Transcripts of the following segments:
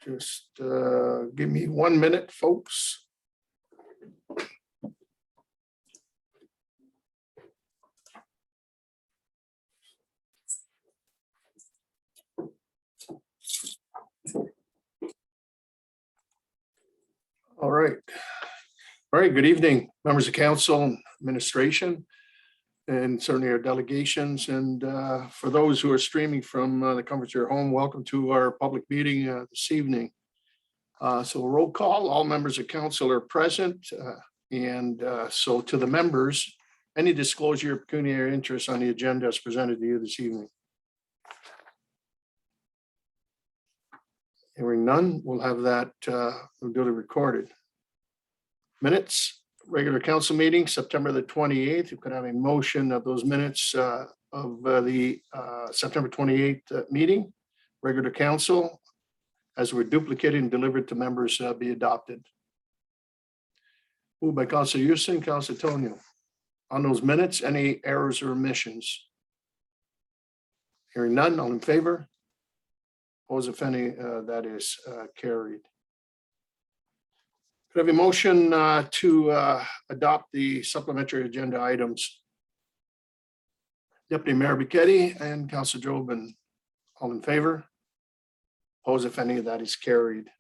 Just give me 1 minute, folks. All right. All right. Good evening, members of council and administration, and certainly our delegations. And for those who are streaming from the comfort of your home, welcome to our public meeting this evening. So roll call, all members of council are present. So to the members, any disclosure of pecuniary interest on the agenda is presented to you this evening. Hearing none, we'll have that duly recorded. Minutes, regular council meeting, September the 28th. You could have a motion of those minutes of the September 28th meeting, regular council, as were duplicated and delivered to members, be adopted. Moved by Councilor Houston, Councilor Tonio. On those minutes, any errors or omissions? Hearing none, all in favor? Opposed, if any, that is carried. Could I have a motion to adopt the supplementary agenda items? Deputy Mayor Bichetti and Councilor Jobin, all in favor? Opposed, if any, that is carried.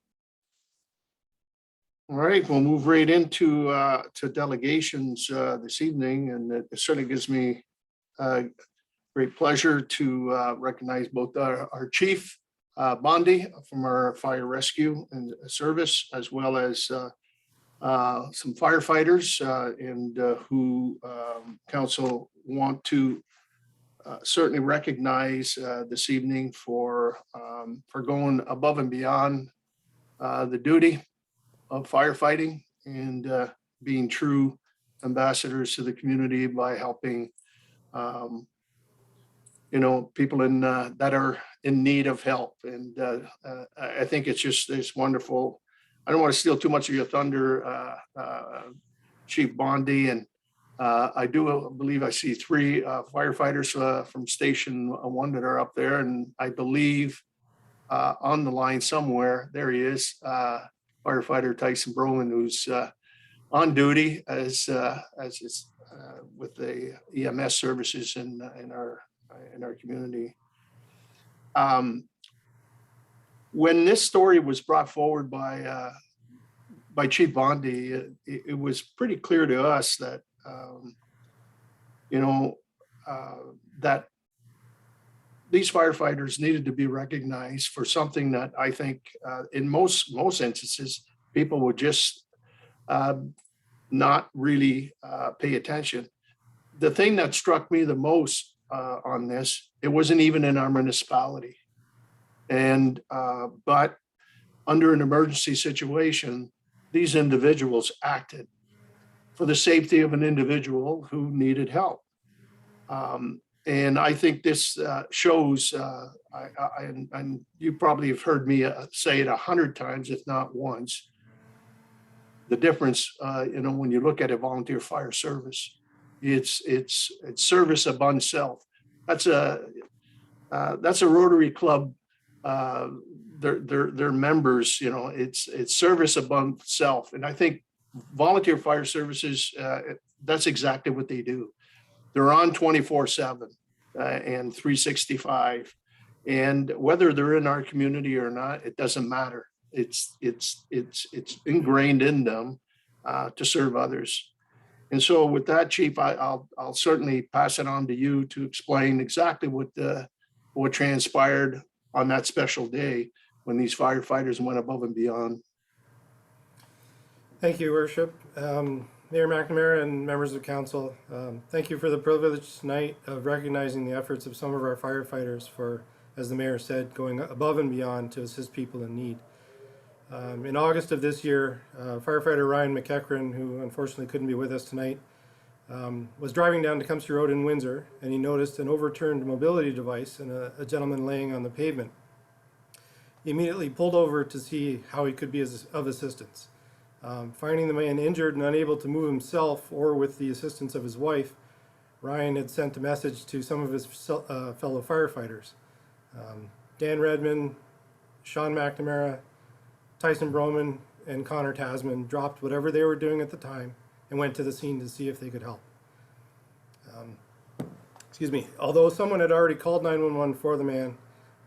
All right, we'll move right into to delegations this evening, and it certainly gives me great pleasure to recognize both our chief, Bondi from our fire rescue and service, as well as some firefighters and who council want to certainly recognize this evening for going above and beyond the duty of firefighting and being true ambassadors to the community by helping people in that are in need of help. And I think it's wonderful. I don't want to steal too much of your thunder, Chief Bondi, and I do believe I see 3 firefighters from Station 1 that are up there, and I believe on the line somewhere, there he is, firefighter Tyson Brolin, who's on duty as is with the EMS services in our community. When this story was brought forward by Chief Bondi, it was pretty clear to us that that these firefighters needed to be recognized for something that I think in most instances people would just not really pay attention. The thing that struck me the most on this, it wasn't even in our municipality. And but under an emergency situation, these individuals acted for the safety of an individual who needed help. And I think this shows, and you probably have heard me say it 100 times, if not once, the difference, when you look at a volunteer fire service, it's service above self. That's a Rotary Club. Their members, it's service above self. And I think volunteer fire services, that's exactly what they do. They're on 24/7 and 365. And whether they're in our community or not, it doesn't matter. It's ingrained in them to serve others. And so with that, Chief, I'll certainly pass it on to you to explain exactly what transpired on that special day when these firefighters went above and beyond. Thank you, Worship. Mayor McNamara and members of council, thank you for the privilege tonight of recognizing the efforts of some of our firefighters for, as the mayor said, going above and beyond to assist people in need. In August of this year, firefighter Ryan McEachran, who unfortunately couldn't be with us tonight, was driving down Tecumseh Road in Windsor, and he noticed an overturned mobility device and a gentleman laying on the pavement. He immediately pulled over to see how he could be of assistance. Finding the man injured and unable to move himself or with the assistance of his wife, Ryan had sent a message to some of his fellow firefighters. Dan Redmond, Sean McNamara, Tyson Broman, and Connor Tasman dropped whatever they were doing at the time and went to the scene to see if they could help. Excuse me. Although someone had already called 911 for the man,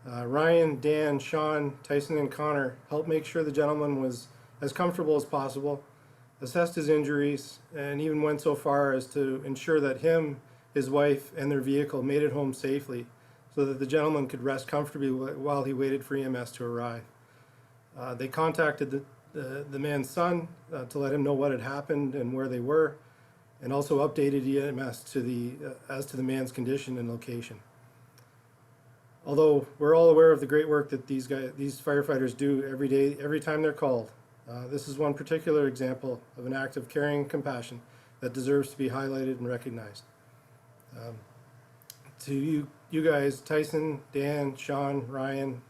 Ryan, Dan, Sean, Tyson, and Connor helped make sure the gentleman was as comfortable as possible, assessed his injuries, and even went so far as to ensure that him, his wife, and their vehicle made it home safely so that the gentleman could rest comfortably while he waited for EMS to arrive. They contacted the man's son to let him know what had happened and where they were, and also updated EMS as to the man's condition and location. Although we're all aware of the great work that these firefighters do every day, every time they're called, this is one particular example of an act of caring and compassion that deserves to be highlighted and recognized. To you guys, Tyson, Dan, Sean, Ryan,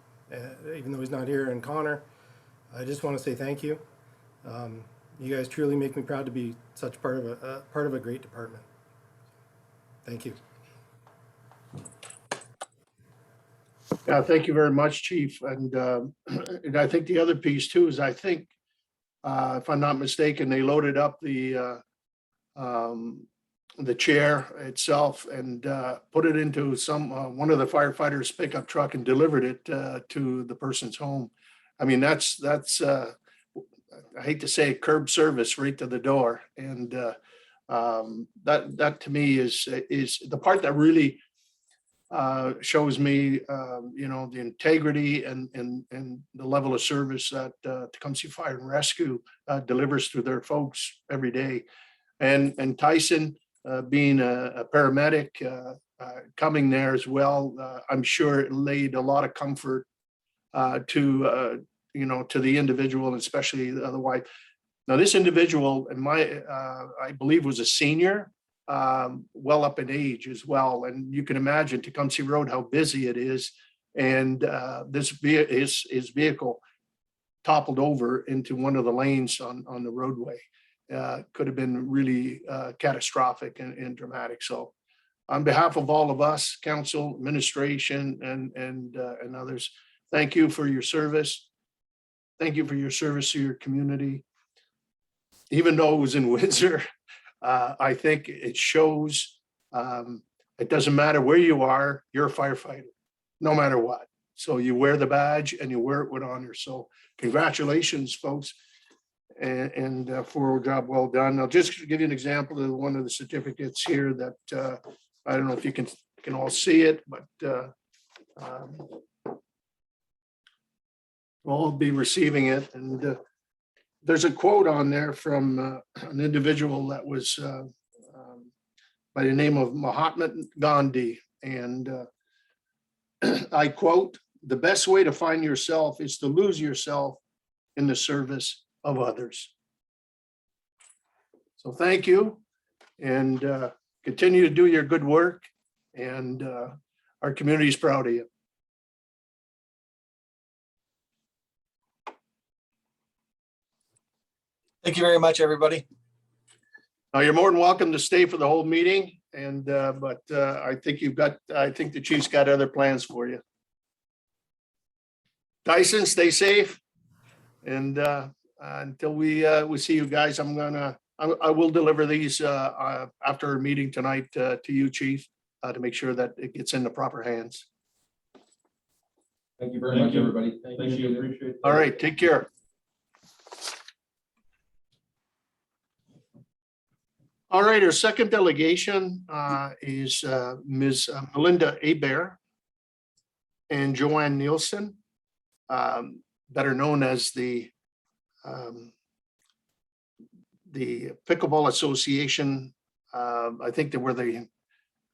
even though he's not here, and Connor, I just want to say thank you. You guys truly make me proud to be such part of a great department. Thank you. Yeah, thank you very much, Chief. And I think the other piece too is I think, if I'm not mistaken, they loaded up the chair itself and put it into one of the firefighters' pickup truck and delivered it to the person's home. I mean, that's I hate to say curb service right to the door. And that to me is the part that really shows me, the integrity and the level of service that Tecumseh Fire and Rescue delivers to their folks every day. And Tyson, being a paramedic, coming there as well, I'm sure it laid a lot of comfort to the individual, and especially the wife. Now, this individual, I believe, was a senior, well up in age as well. And you can imagine Tecumseh Road, how busy it is. And his vehicle toppled over into one of the lanes on the roadway. Could have been really catastrophic and dramatic. So on behalf of all of us, council, administration, and others, thank you for your service. Thank you for your service to your community. Even though it was in Windsor, I think it shows it doesn't matter where you are, you're a firefighter, no matter what. So you wear the badge and you wear it with honor. So congratulations, folks, and for a job well done. I'll just give you an example of one of the certificates here that I don't know if you can all see it, but we'll all be receiving it. And there's a quote on there from an individual that was by the name of Mahatma Gandhi. And I quote, "The best way to find yourself is to lose yourself in the service of others." So thank you, and continue to do your good work. And our community is proud of you. Thank you very much, everybody. Now, you're more than welcome to stay for the whole meeting, and but I think the chief's got other plans for you. Tyson, stay safe, and until we see you guys, I will deliver these after our meeting tonight to you, Chief, to make sure that it gets in the proper hands. Thank you very much, everybody. Thank you. Appreciate it. All right, take care. All right, our second delegation is Ms. Melinda Hebert and Joanne Nielsen, better known as the Pickleball Association. I think they were the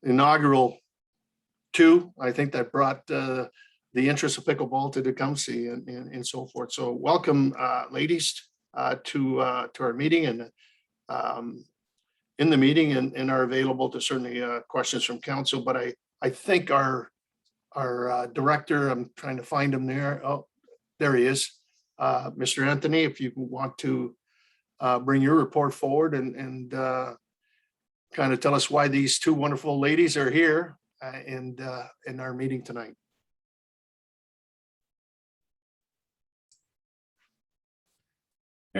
inaugural two, I think, that brought the interest of pickleball to Tecumseh and so forth. So welcome, ladies, to our meeting, and in the meeting, and are available to certainly questions from council. But I think our director, I'm trying to find him there. Oh, there he is. Mr. Anthony, if you want to bring your report forward and kind of tell us why these two wonderful ladies are here in our meeting tonight.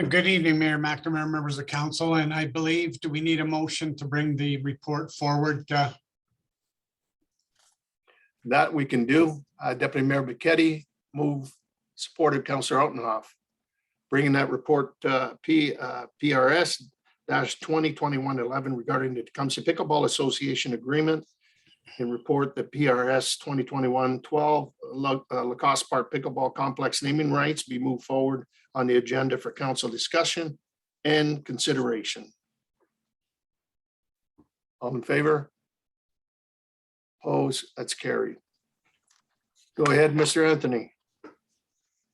Good evening, Mayor McNamara, members of council, and I believe, do we need a motion to bring the report forward? That we can do. Deputy Mayor Buchetti, move, supported Councillor Altenhoff. Bringing that report, PRS -2021-11 regarding the Tecumseh Pickleball Association agreement, and report the PRS 2021-12 Lacoste Park Pickleball Complex naming rights be moved forward on the agenda for council discussion and consideration. All in favor? Opposed? That's carried. Go ahead, Mr. Anthony.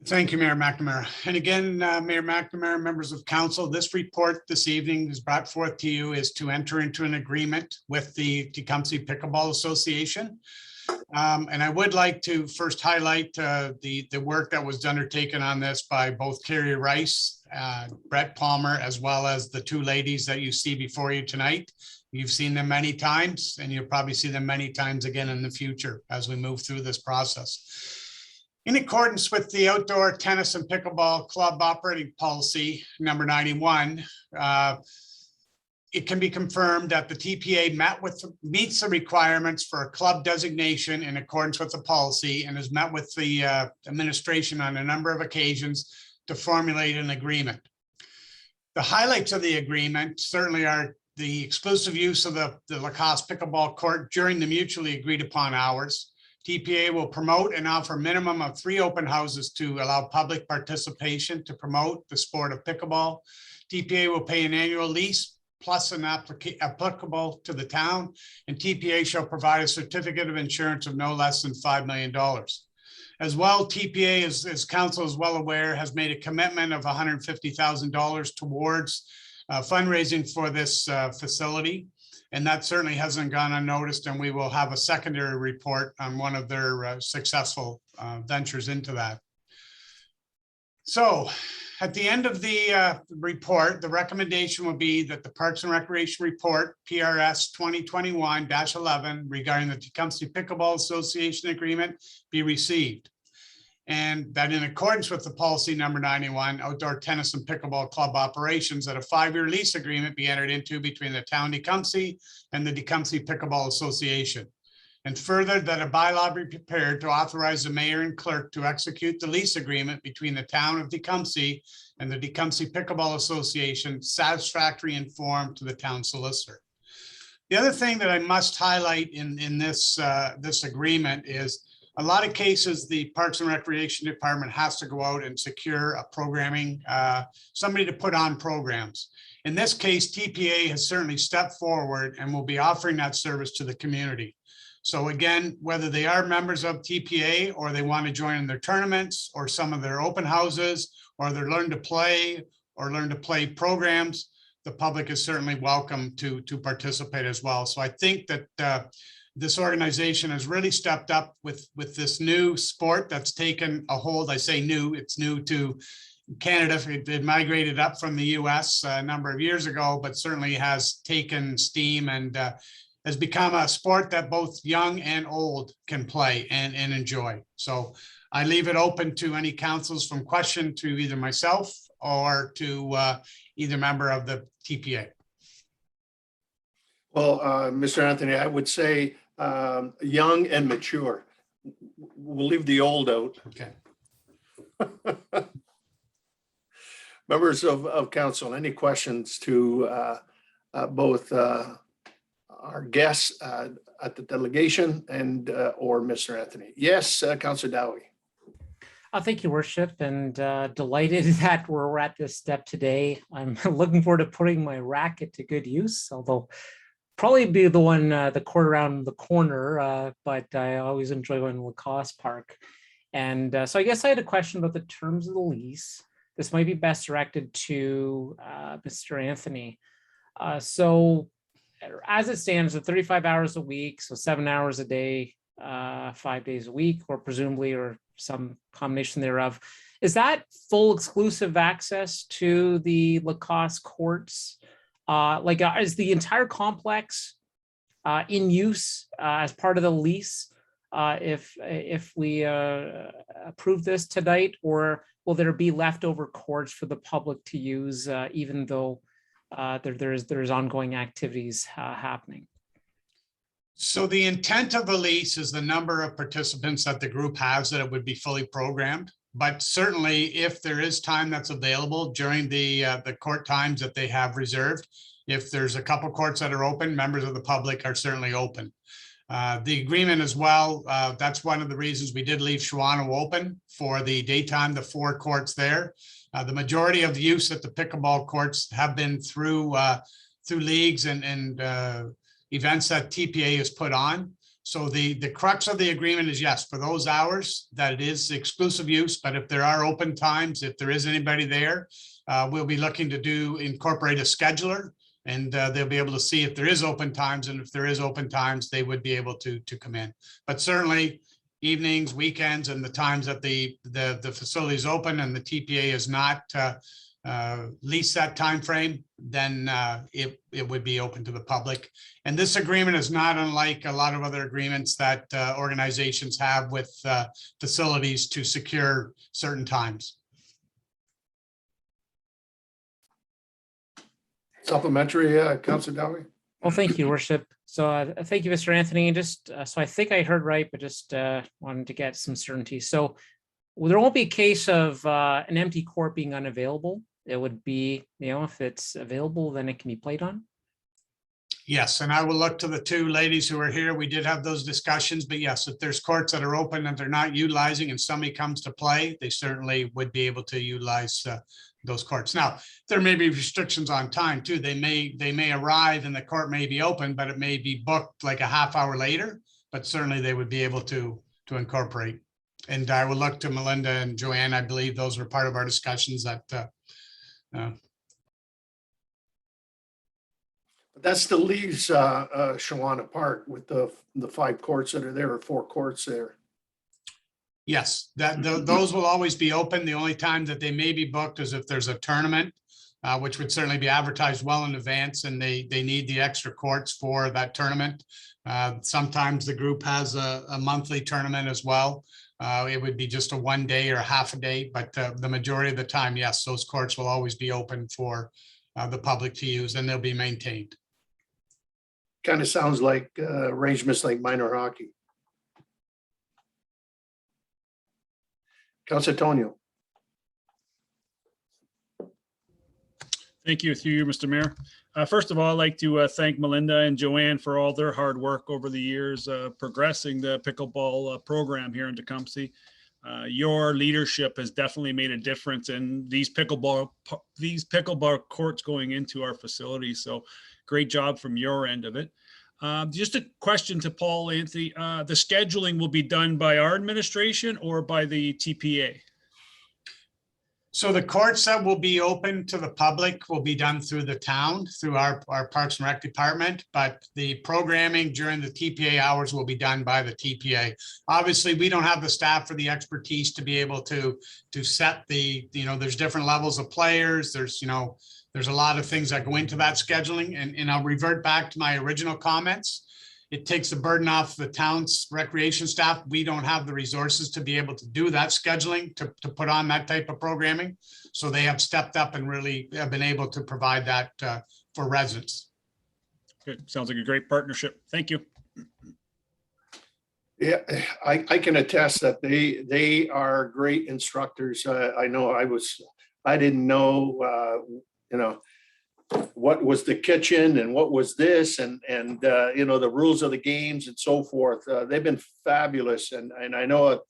Thank you, Mayor McNamara. And again, Mayor McNamara, members of council, this report this evening is brought forth to you is to enter into an agreement with the Tecumseh Pickleball Association. And I would like to first highlight the work that was undertaken on this by both Carrie Rice, Brett Palmer, as well as the two ladies that you see before you tonight. You've seen them many times, and you'll probably see them many times again in the future as we move through this process. In accordance with the Outdoor Tennis and Pickleball Club Operating Policy number 91, it can be confirmed that the TPA meets the requirements for a club designation in accordance with the policy and has met with the administration on a number of occasions to formulate an agreement. The highlights of the agreement certainly are the exclusive use of the Lacoste pickleball court during the mutually agreed upon hours. TPA will promote and offer a minimum of 3 open houses to allow public participation to promote the sport of pickleball. TPA will pay an annual lease plus an applicable to the town, and TPA shall provide a certificate of insurance of no less than $5 million. As well, TPA, as council is well aware, has made a commitment of $150,000 towards fundraising for this facility. And that certainly hasn't gone unnoticed, and we will have a secondary report on one of their successful ventures into that. So at the end of the report, the recommendation will be that the Parks and Recreation Report, PRS 2021-11, regarding the Tecumseh Pickleball Association agreement be received. And that in accordance with the policy number 91, outdoor tennis and pickleball club operations, that a 5-year lease agreement be entered into between the town Tecumseh and the Tecumseh Pickleball Association. And further, that a bylaw be prepared to authorize the mayor and clerk to execute the lease agreement between the town of Tecumseh and the Tecumseh Pickleball Association, satisfactory in form to the town solicitor. The other thing that I must highlight in this agreement is, a lot of cases, the Parks and Recreation Department has to go out and secure a programming, somebody to put on programs. In this case, TPA has certainly stepped forward and will be offering that service to the community. So again, whether they are members of TPA or they want to join in their tournaments or some of their open houses, or they're learn to play programs, the public is certainly welcome to participate as well. So I think that this organization has really stepped up with this new sport that's taken a hold. I say new, it's new to Canada. It migrated up from the US a number of years ago, but certainly has taken steam and has become a sport that both young and old can play and enjoy. So I leave it open to any councils from question to either myself or to either member of the TPA. Well, Mr. Anthony, I would say young and mature. We'll leave the old out. Okay. Members of council, any questions to both our guests at the delegation and or Mr. Anthony? Yes, Councilor Dowie. Thank you, Worship, and delighted that we're at this step today. I'm looking forward to putting my racket to good use, although probably be the one, the court around the corner, but I always enjoy going to Lacoste Park. And so I guess I had a question about the terms of the lease. This might be best directed to Mr. Anthony. So as it stands, the 35 hours a week, so 7 hours a day, 5 days a week, or presumably, or some combination thereof. Is that full exclusive access to the Lacoste courts? Is the entire complex in use as part of the lease? if we approve this tonight, or will there be leftover courts for the public to use, even though there's ongoing activities happening? So the intent of the lease is the number of participants that the group has, that it would be fully programmed. But certainly if there is time that's available during the court times that they have reserved, if there's a couple courts that are open, members of the public are certainly open. The agreement as well, that's one of the reasons we did leave Shawano open for the daytime, the 4 courts there. The majority of the use at the pickleball courts have been through leagues and events that TPA has put on. So the crux of the agreement is, yes, for those hours that it is exclusive use, but if there are open times, if there is anybody there, we'll be looking to incorporate a scheduler, and they'll be able to see if there is open times, and if there is open times, they would be able to come in. But certainly evenings, weekends, and the times that the facility is open and the TPA is not lease that time frame, then it would be open to the public. And this agreement is not unlike a lot of other agreements that organizations have with facilities to secure certain times. Supplementary, Councilor Dowie? Well, thank you, Worship. So thank you, Mr. Anthony. And just so I think I heard right, but just wanted to get some certainty. So there won't be a case of an empty court being unavailable. It would be, if it's available, then it can be played on. Yes, and I will look to the 2 ladies who are here. We did have those discussions, but yes, if there's courts that are open and they're not utilizing and somebody comes to play, they certainly would be able to utilize those courts. Now, there may be restrictions on time too. They may arrive and the court may be open, but it may be booked like a half hour later, but certainly they would be able to incorporate. And I will look to Melinda and Joanne. I believe those were part of our discussions that That's the leaves Shawana Park with the 5 courts that are there, or 4 courts there. yes, those will always be open. The only time that they may be booked is if there's a tournament, which would certainly be advertised well in advance, and they need the extra courts for that tournament. Sometimes the group has a monthly tournament as well. It would be just a 1 day or half a day, but the majority of the time, yes, those courts will always be open for the public to use, and they'll be maintained. Kind of sounds like arrangements like minor hockey. Councilor Tonio? Thank you, through you, Mr. Mayor. First of all, I'd like to thank Melinda and Joanne for all their hard work over the years progressing the pickleball program here in Tecumseh. Your leadership has definitely made a difference in these pickleball courts going into our facility. So great job from your end of it. Just a question to Paul, Anthony. The scheduling will be done by our administration or by the TPA? So the courts that will be open to the public will be done through the town, through our Parks and Rec department, but the programming during the TPA hours will be done by the TPA. Obviously, we don't have the staff or the expertise to be able to set the, there's different levels of players. There's a lot of things that go into that scheduling, and I'll revert back to my original comments. It takes the burden off the town's recreation staff. We don't have the resources to be able to do that scheduling, to put on that type of programming. So they have stepped up and really have been able to provide that for residents. Good. Sounds like a great partnership. Thank you. Yeah, I can attest that they are great instructors. I know I didn't know, what was the kitchen and what was this and the rules of the games and so forth. They've been fabulous. And I know at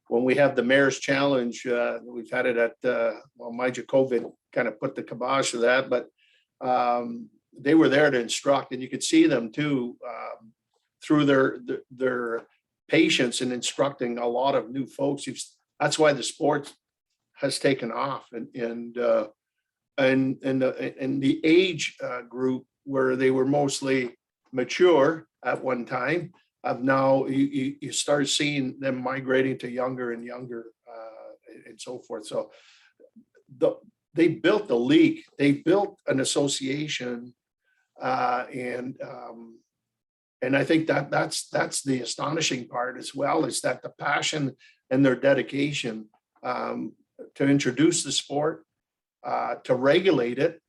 when we have the Mayor's Challenge, we've had it at, Major COVID kind of put the kibosh to that, but they were there to instruct, and you could see them too, through their patience in instructing a lot of new folks. That's why the sport has taken off, and the age group where they were mostly mature at one time, of now you start seeing them migrating to younger and younger and so forth. So they built the league, they built an association, and And I think that's the astonishing part as well, is that the passion and their dedication to introduce the sport, to regulate it.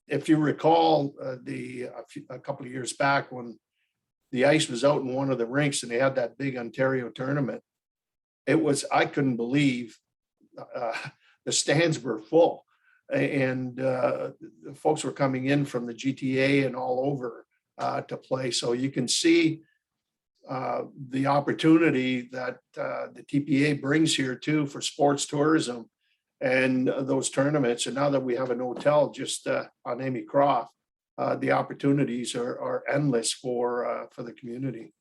If you recall, a couple of years back when the ice was out in one of the rinks and they had that big Ontario tournament, I couldn't believe the stands were full. And folks were coming in from the GTA and all over to play. So you can see the opportunity that the TPA brings here too for sports tourism and those tournaments. And now that we have an hotel just on Amy Croft, the opportunities are endless for the community.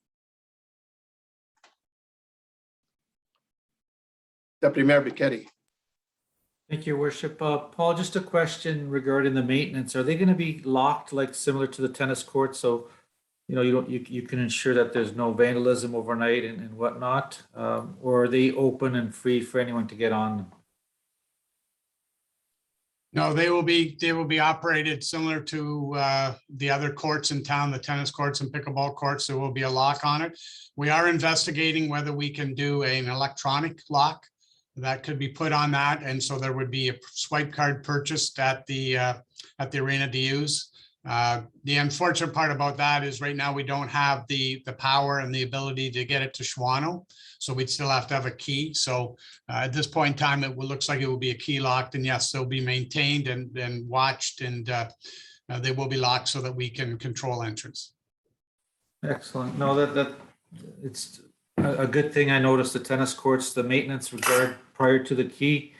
Deputy Mayor Bichetti. Thank you, Your Worship. Paul, just a question regarding the maintenance. Are they going to be locked like similar to the tennis court? So, you can ensure that there's no vandalism overnight and whatnot, or are they open and free for anyone to get on them? No, they will be operated similar to the other courts in town, the tennis courts and pickleball courts. There will be a lock on it. We are investigating whether we can do an electronic lock that could be put on that. And so there would be a swipe card purchased at the arena to use. The unfortunate part about that is right now we don't have the power and the ability to get it to Schwano. So we'd still have to have a key. So at this point in time, looks like it will be a key locked, and yes, they'll be maintained and watched, and they will be locked so that we can control entrance. Excellent. No, that it's a good thing. I noticed the tennis courts, the maintenance regard prior to the key,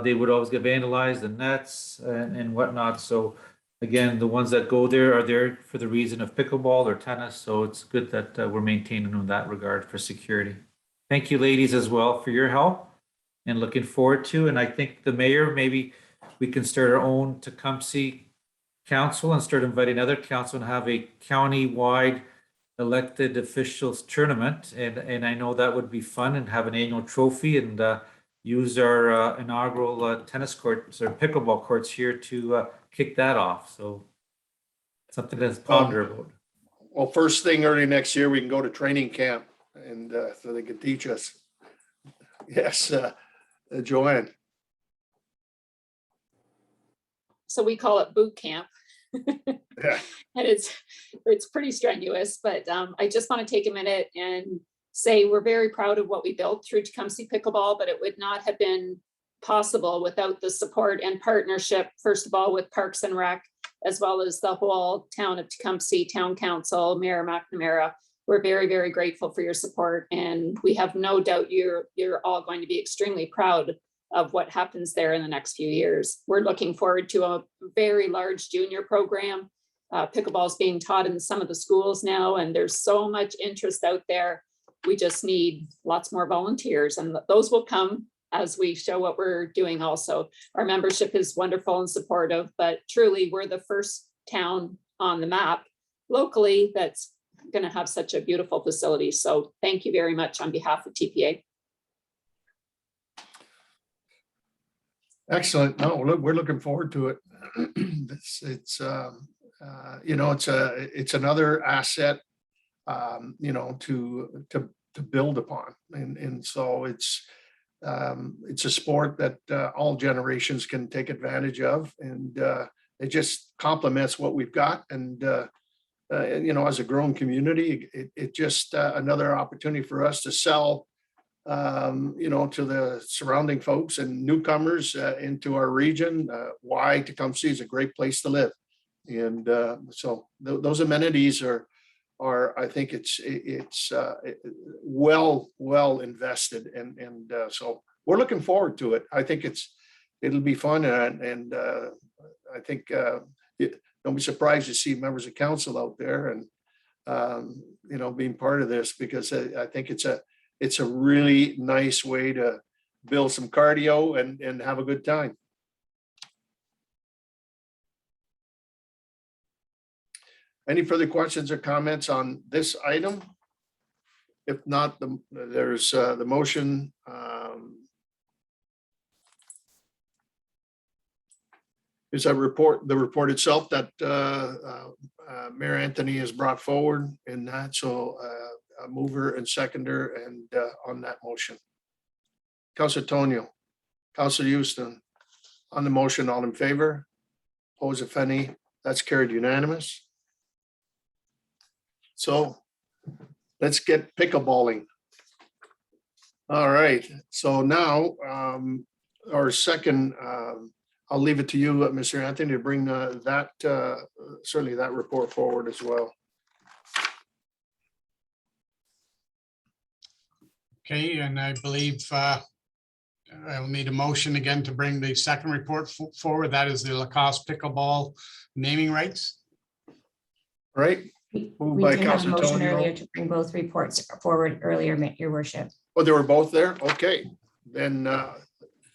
they would always get vandalized, the nets and whatnot. So again, the ones that go there are there for the reason of pickleball or tennis. So it's good that we're maintaining in that regard for security. Thank you, ladies, as well for your help, and looking forward to. And I think the mayor, maybe we can start our own Tecumseh council and start inviting other council and have a county-wide elected officials tournament. And I know that would be fun, and have an annual trophy, and use our inaugural tennis courts or pickleball courts here to kick that off. So something to ponder about. Well, first thing early next year, we can go to training camp, and so they can teach us. Yes, Joanne. So we call it boot camp. Yeah. And it's pretty strenuous, but I just want to take a minute and say we're very proud of what we built through Tecumseh Pickleball, but it would not have been possible without the support and partnership, first of all, with Parks and Rec, as well as the whole town of Tecumseh, Town Council, Mayor McNamara. We're very, very grateful for your support, and we have no doubt you're all going to be extremely proud of what happens there in the next few years. We're looking forward to a very large junior program. Pickleball is being taught in some of the schools now, and there's so much interest out there. We just need lots more volunteers, and those will come as we show what we're doing also. Our membership is wonderful and supportive, but truly we're the first town on the map locally that's going to have such a beautiful facility. So thank you very much on behalf of TPA. Excellent. No, look, we're looking forward to it. It's another asset, to build upon, and so it's a sport that all generations can take advantage of, and it just complements what we've got. And as a growing community, it just another opportunity for us to sell, to the surrounding folks and newcomers into our region, why Tecumseh is a great place to live. And so those amenities are I think it's well invested, and so we're looking forward to it. I think it'll be fun, and I think don't be surprised to see members of council out there and being part of this, because I think it's a really nice way to build some cardio and have a good time. Any further questions or comments on this item? If not, there's the motion. is that the report itself that Mayor Anthony has brought forward in that. So a mover and seconder and on that motion. Councilor Tonio, Councilor Houston, on the motion, all in favor? Opposed, if any? That's carried unanimous. So let's get pickleballing. All right, so now our second, I'll leave it to you, Mr. Anthony, to bring that, certainly that report forward as well. Okay, and I believe I'll need a motion again to bring the second report forward. That is the Lacoste pickleball naming rights. Right? We Moved by did have a Councilor motion Tonio. earlier to bring both reports forward earlier, your worship. Oh, they were both there? Okay, then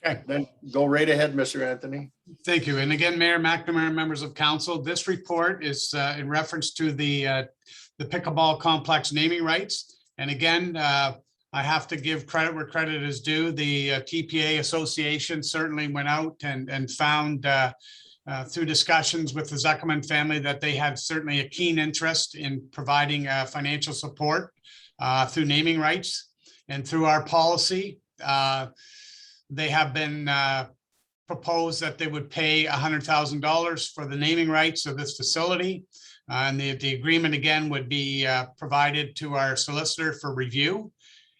Okay. then go right ahead, Mr. Anthony. Thank you. And again, Mayor McNamara, members of council, this report is in reference to the pickleball complex naming rights. And again, I have to give credit where credit is due. The TPA Association certainly went out and found through discussions with the Zuckerman family that they had certainly a keen interest in providing financial support through naming rights. And through our policy, they have been proposed that they would pay $100,000 for the naming rights of this facility. And the agreement again would be provided to our solicitor for review.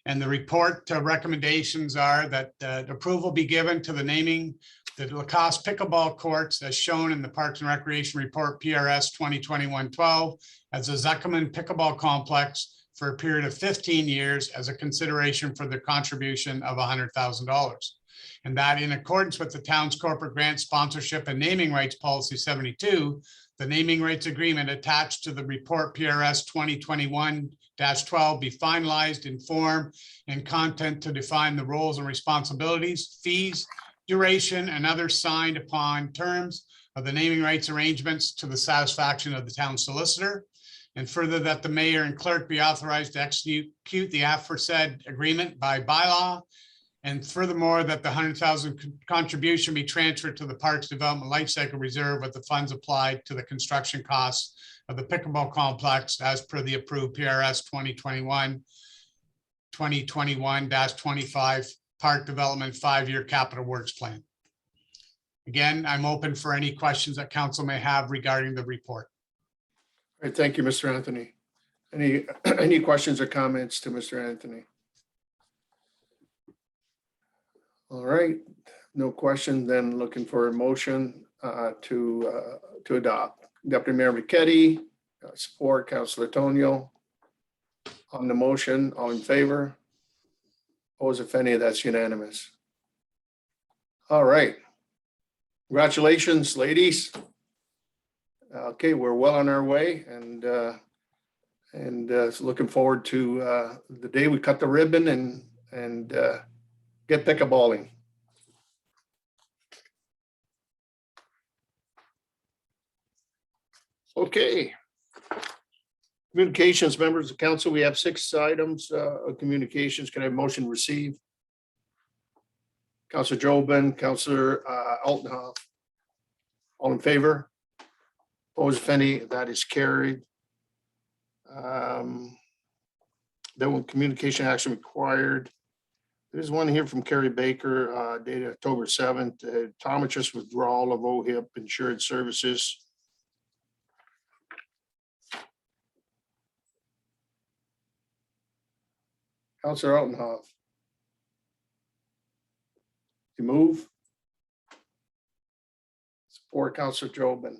And the report recommendations are that approval be given to the naming the Lacoste pickleball courts as shown in the Parks and Recreation Report PRS 2021-12 as a Zuckerman pickleball complex for a period of 15 years as a consideration for the contribution of $100,000. And that in accordance with the town's corporate grant sponsorship and naming rights policy 72, the naming rights agreement attached to the report PRS 2021-12 be finalized in form and content to define the roles and responsibilities, fees, duration, and other signed upon terms of the naming rights arrangements to the satisfaction of the town solicitor. And further, that the mayor and clerk be authorized to execute the aforesaid agreement by bylaw. And furthermore, that the $100,000 contribution be transferred to the Parks Development Lifecycle Reserve with the funds applied to the construction costs of the pickleball complex as per the approved PRS 2021-25 Park Development 5-year Capital Works Plan. Again, I'm open for any questions that council may have regarding the report. All right, thank you, Mr. Anthony. Any questions or comments to Mr. Anthony? All right, no question, then looking for a motion to adopt. Deputy Mayor McKetty, support Councilor Tonio. On the motion, all in favor? Opposed, if any, that's unanimous. All right. Congratulations, ladies. Okay, we're well on our way and looking forward to the day we cut the ribbon and get pickleballing. Okay. Communications, members of council, we have 6 items of communications. Can I have motion received? Councilor Jobin, Councilor Altenhoff. All in favor? Opposed, if any, that is carried. Then one communication action required. There's one here from Kerry Baker, dated October 7th, optometrist withdrawal of OHIP insured services. Councilor Altenhoff. You move. Support Councilor Jobin.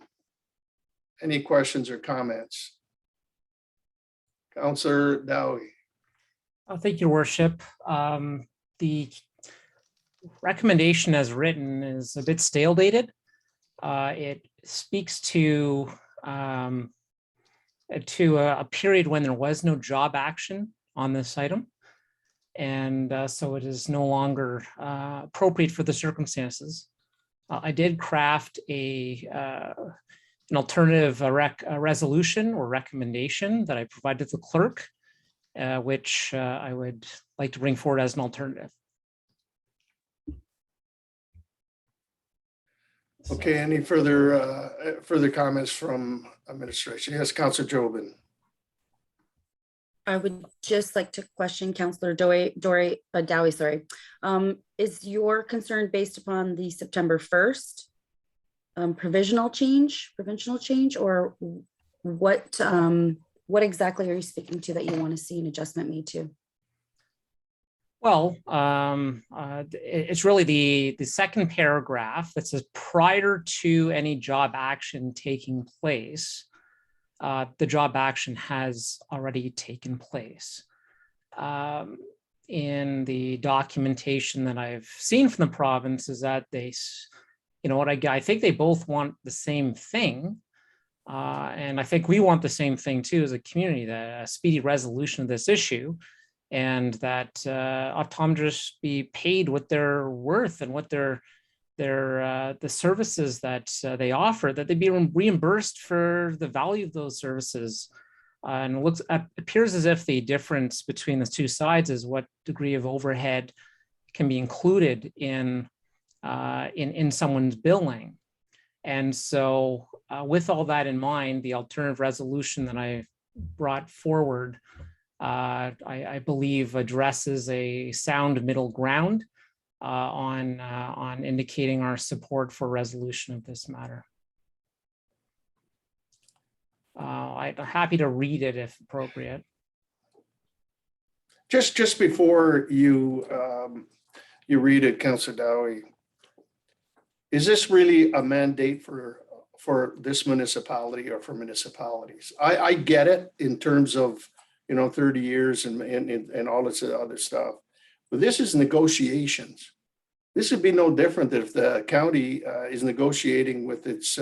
Any questions or comments? Councilor Dowie. Thank you, Worship. The recommendation as written is a bit stale dated. It speaks to a period when there was no job action on this item. And so it is no longer appropriate for the circumstances. I did craft an alternative resolution or recommendation that I provided to the clerk, which I would like to bring forward as an alternative. Okay, any further comments from administration? Yes, Councillor Jobin. I would just like to question Councillor Dowie, sorry. Is your concern based upon the September 1st provisional change, or what exactly are you speaking to that you want to see an adjustment made to? Well, it's really the second paragraph that says prior to any job action taking place, the job action has already taken place. In the documentation that I've seen from the province is that I think they both want the same thing. And I think we want the same thing too as a community, a speedy resolution of this issue, and that optometrists be paid what they're worth and what the services that they offer, that they be reimbursed for the value of those services. And appears as if the difference between the two sides is what degree of overhead can be included in someone's billing. And so with all that in mind, the alternative resolution that I brought forward, I believe addresses a sound middle ground on indicating our support for resolution of this matter. I'm happy to read it if appropriate. Just before you read it, Councillor Dowie, is this really a mandate for this municipality or for municipalities? I get it in terms of 30 years and all this other stuff, but this is negotiations. This would be no different than if the county is negotiating with its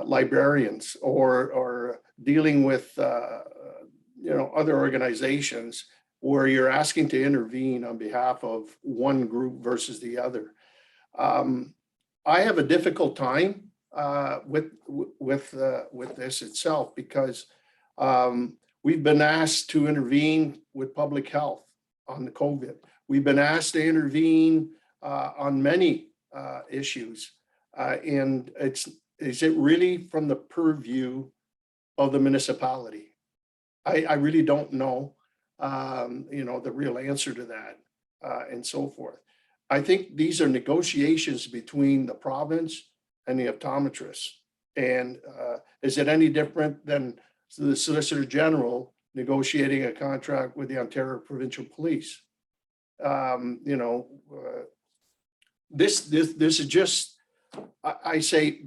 librarians or dealing with other organizations where you're asking to intervene on behalf of one group versus the other. I have a difficult time with this itself because we've been asked to intervene with public health on the COVID. We've been asked to intervene on many issues, and is it really from the purview of the municipality? I really don't know, the real answer to that, and so forth. I think these are negotiations between the province and the optometrists. And is it any different than the Solicitor General negotiating a contract with the Ontario Provincial Police? This is just, I say,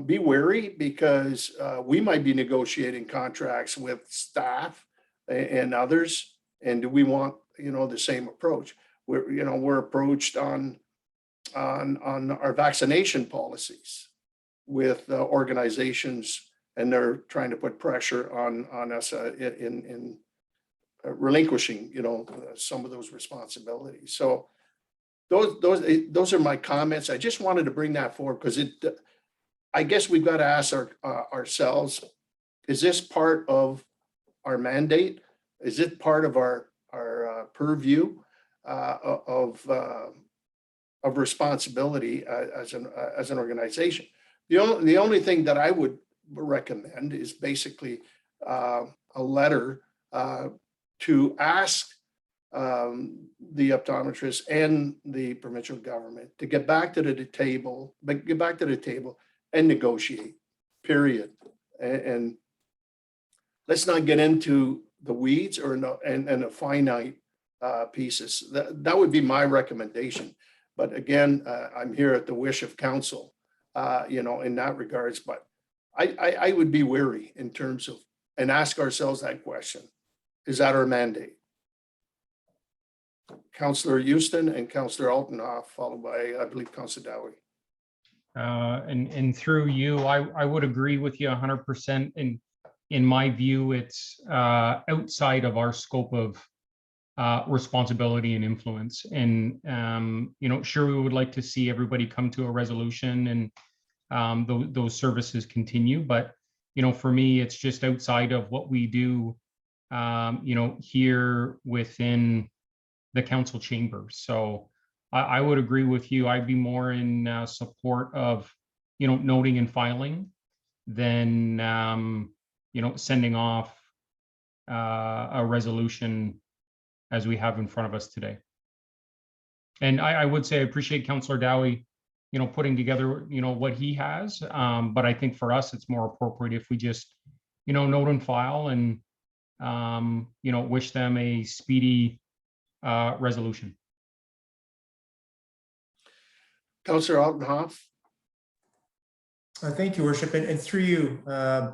be wary, because we might be negotiating contracts with staff and others. And do we want, the same approach? We're approached on our vaccination policies with organizations, and they're trying to put pressure on us in relinquishing, some of those responsibilities. So those are my comments. I just wanted to bring that forward because I guess we've got to ask ourselves, is this part of our mandate? Is it part of our purview of responsibility as an organization? The only thing that I would recommend is basically a letter to ask the optometrists and the provincial government to get back to the table, and negotiate, period. And let's not get into the weeds and the finite pieces. That would be my recommendation. But again, I'm here at the wish of council, in that regards. But I would be wary in terms of, and ask ourselves that question: is that our mandate? Councillor Houston and Councillor Alton, followed by, I believe, Councillor Dowie. And through you, I would agree with you 100%. In my view, it's outside of our scope of responsibility and influence. And, sure, we would like to see everybody come to a resolution and those services continue. But, for me, it's just outside of what we do, here within the council chamber. So I would agree with you. I'd be more in support of noting and filing than, sending off a resolution as we have in front of us today. And I would say I appreciate Councillor Dowie, putting together, what he has. But I think for us, it's more appropriate if we just, note and file and, wish them a speedy resolution. Councillor Altenhoff. Thank you, Worship, and through you, I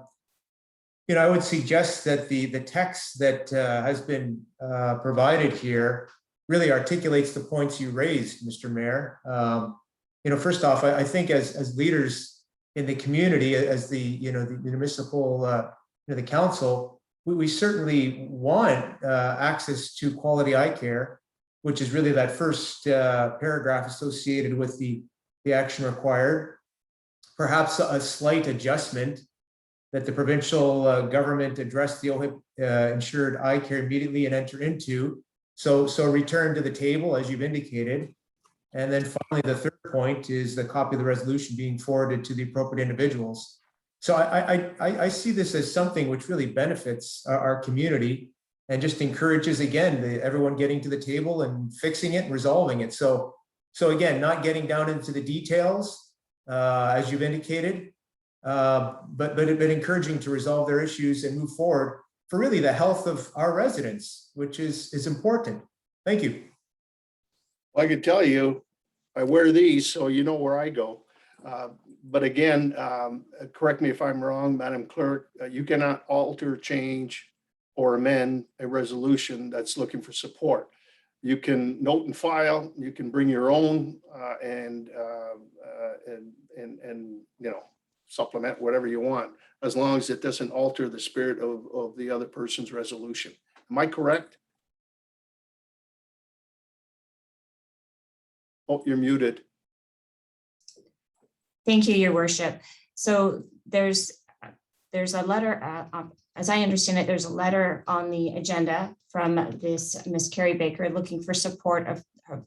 would suggest that the text that has been provided here really articulates the points you raised, Mr. Mayor. First off, I think as leaders in the community, as the municipal, the council, we certainly want access to quality eye care, which is really that first paragraph associated with the action required. Perhaps a slight adjustment that the provincial government address the OHIP insured eye care immediately and enter into. So return to the table as you've indicated. And then finally, the third point is the copy of the resolution being forwarded to the appropriate individuals. So I see this as something which really benefits our community and just encourages, again, everyone getting to the table and fixing it and resolving it. So again, not getting down into the details, as you've indicated, but encouraging to resolve their issues and move forward for really the health of our residents, which is important. Thank you. Well, I can tell you, I wear these, so you know where I go. But again, correct me if I'm wrong, Madam Clerk, you cannot alter, change, or amend a resolution that's looking for support. You can note and file, you can bring your own and supplement whatever you want, as long as it doesn't alter the spirit of the other person's resolution. Am I correct? Oh, you're muted. Thank you, Your Worship. So there's a letter, as I understand it, there's a letter on the agenda from this Ms. Carrie Baker looking for support of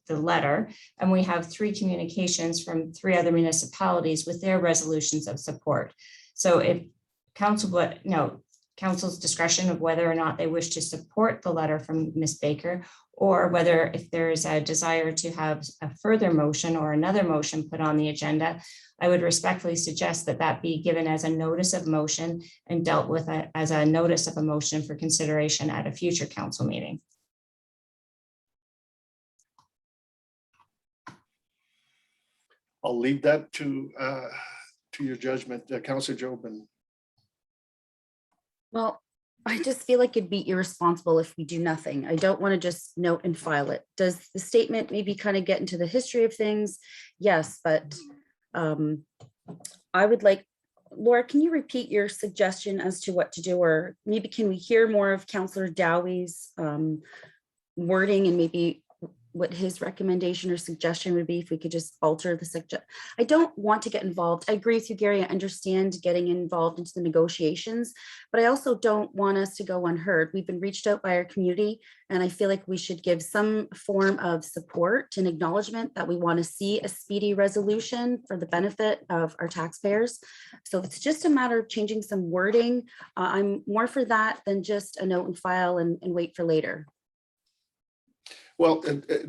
the letter. And we have 3 communications from 3 other municipalities with their resolutions of support. So if council's discretion of whether or not they wish to support the letter from Ms. Baker, or whether if there's a desire to have a further motion or another motion put on the agenda, I would respectfully suggest that that be given as a notice of motion and dealt with as a notice of a motion for consideration at a future council meeting. I'll leave that to your judgment, Councillor Jobin. Well, I just feel like it'd be irresponsible if we do nothing. I don't want to just note and file it. Does the statement maybe kind of get into the history of things? Yes, but I would like, Laura, can you repeat your suggestion as to what to do? Or maybe can we hear more of Councillor Dowie's wording and maybe what his recommendation or suggestion would be if we could just alter the subject. I don't want to get involved. I agree with you, Gary. I understand getting involved into the negotiations, but I also don't want us to go unheard. We've been reached out by our community, and I feel like we should give some form of support and acknowledgement that we want to see a speedy resolution for the benefit of our taxpayers. So it's just a matter of changing some wording. I'm more for that than just a note and file and wait for later. Well,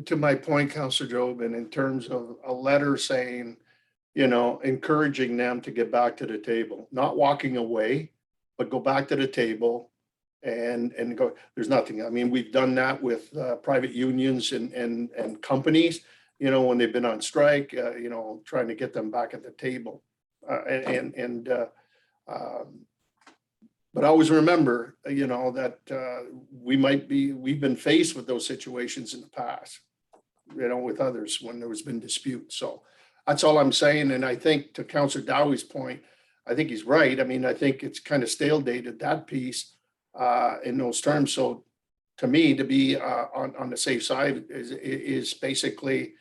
to my point, Councillor Job, and in terms of a letter saying, you know, encouraging them to get back to the table, not walking away, but go back to the table and go, there's nothing. I mean, we've done that with private unions and companies, you know, when they've been on strike, you know, trying to get them back at the table. But always remember, you know, that we've been faced with those situations in the past, you know, with others when there has been dispute. So that's all I'm saying. And I think to Councillor Dowie's point, I think he's right. I mean, I think it's kind of stale dated, that piece in those terms. So to me, to be on the safe side is basically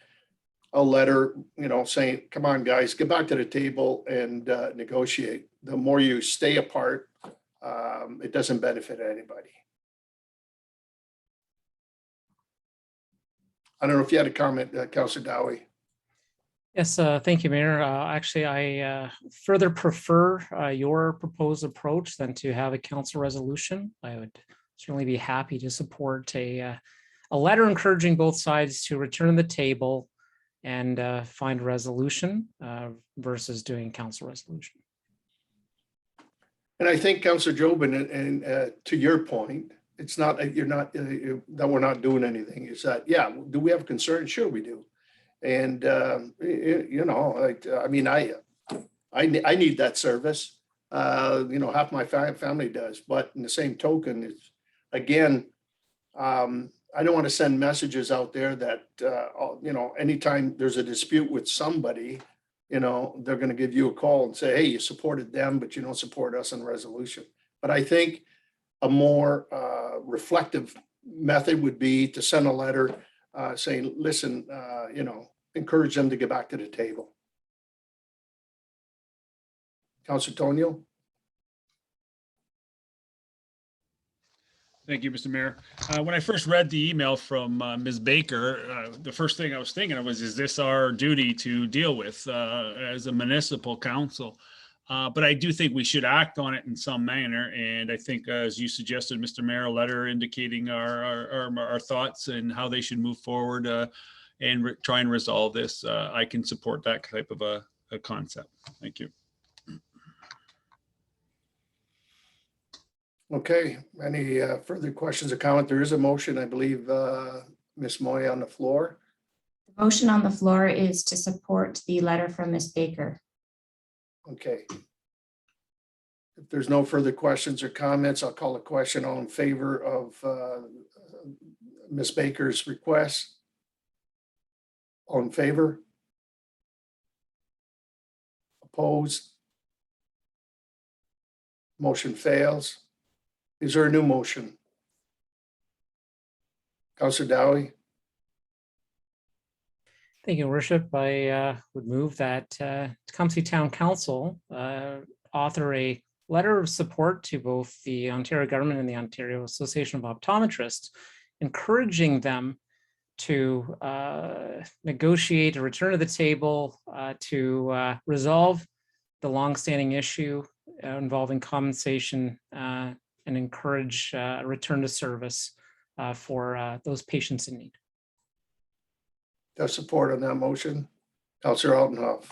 a letter, you know, saying, come on, guys, get back to the table and negotiate. The more you stay apart, it doesn't benefit anybody. I don't know if you had a comment, Councillor Dowie. Yes, thank you, Mayor. Actually, I further prefer your proposed approach than to have a council resolution. I would certainly be happy to support a letter encouraging both sides to return to the table and find a resolution versus doing council resolution. And I think Councillor Jobin, and to your point, it's not, you're not, that we're not doing anything. It's that, yeah, do we have concerns? Sure we do. And, you know, I mean, I need that service. You know, half my family does, but in the same token, it's, again, I don't want to send messages out there that, you know, anytime there's a dispute with somebody, you know, they're going to give you a call and say, hey, you supported them, but you don't support us on resolution. But I think a more reflective method would be to send a letter saying, listen, you know, encourage them to get back to the table. Councilor Tonio? Thank you, Mr. Mayor. When I first read the email from Ms. Baker, the first thing I was thinking of was, is this our duty to deal with as a municipal council? But I do think we should act on it in some manner. And I think, as you suggested, Mr. Mayor, a letter indicating our thoughts and how they should move forward and try and resolve this. I can support that type of a concept. Thank you. Okay, any further questions or comment? There is a motion, I believe, Ms. Moy on the floor. The motion on the floor is to support the letter from Ms. Baker. Okay. If there's no further questions or comments, I'll call a question. All in favor of Ms. Baker's request? All in favor? Opposed? Motion fails. Is there a new motion? Councilor Dowie? Thank you, Your Worship. I would move that Tecumseh Town Council author a letter of support to both the Ontario government and the Ontario Association of Optometrists, encouraging them to negotiate a return to the table to resolve the longstanding issue involving compensation and encourage a return to service for those patients in need. Does support on that motion? Councilor Altenhoff.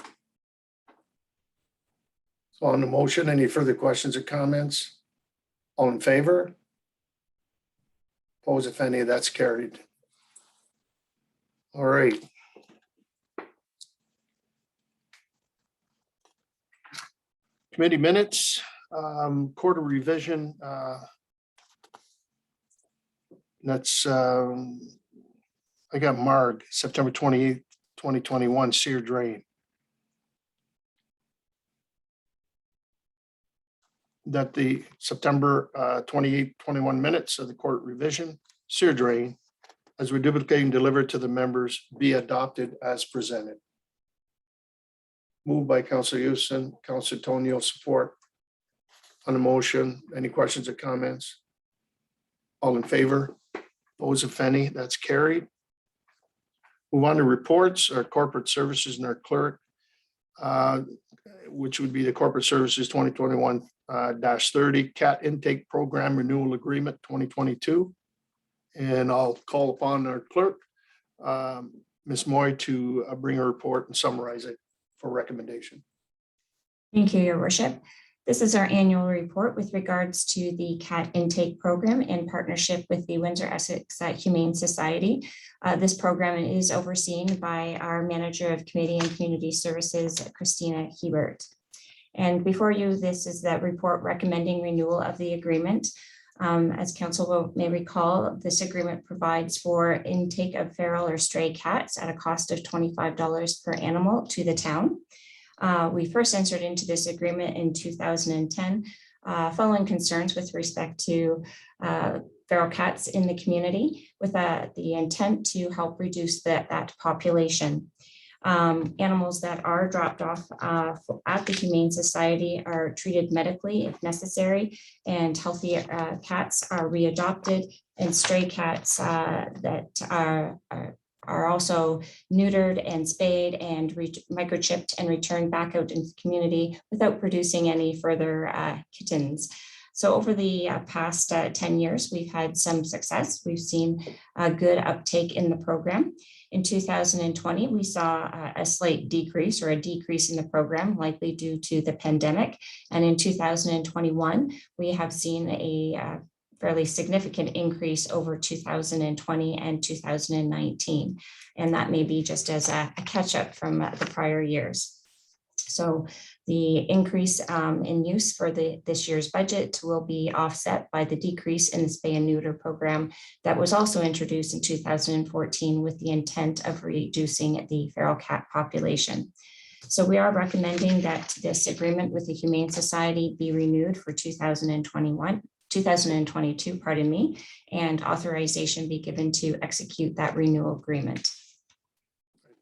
So on the motion, any further questions or comments? All in favor? Opposed, if any, that's carried. All right. Committee minutes, quarter revision. That's, I got Marg, September 28th, 2021, sear drain. That the September 28th, 21 minutes of the court revision, sear drain, as we duplicate and deliver to the members, be adopted as presented. Moved by Councilor Houston, Councilor Tonio, support on the motion. Any questions or comments? All in favor? Opposed, if any, that's carried. Move on to reports, our corporate services and our clerk, which would be the corporate services 2021-30 CAT intake program renewal agreement 2022. And I'll call upon our clerk, Ms. Moy, to bring a report and summarize it for recommendation. Thank you, Your Worship. This is our annual report with regards to the CAT intake program in partnership with the Windsor Essex Humane Society. This program is overseen by our Manager of Committee and Community Services, Christina Hebert. And before you, this is the report recommending renewal of the agreement. As council may recall, this agreement provides for intake of feral or stray cats at a cost of $25 per animal to the town. We first entered into this agreement in 2010, following concerns with respect to feral cats in the community, with the intent to help reduce that population. Animals that are dropped off at the Humane Society are treated medically if necessary, and healthy cats are readopted, and stray cats that are are also neutered and spayed and microchipped and returned back out into the community without producing any further kittens. So over the past 10 years, we've had some success. We've seen a good uptake in the program. In 2020, we saw a slight decrease or a decrease in the program, likely due to the pandemic. And in 2021, we have seen a fairly significant increase over 2020 and 2019. And that may be just as a catch up from the prior years. So the increase in use for this year's budget will be offset by the decrease in the spay and neuter program that was also introduced in 2014 with the intent of reducing the feral cat population. So we are recommending that this agreement with the Humane Society be renewed for 2022, pardon me, and authorization be given to execute that renewal agreement.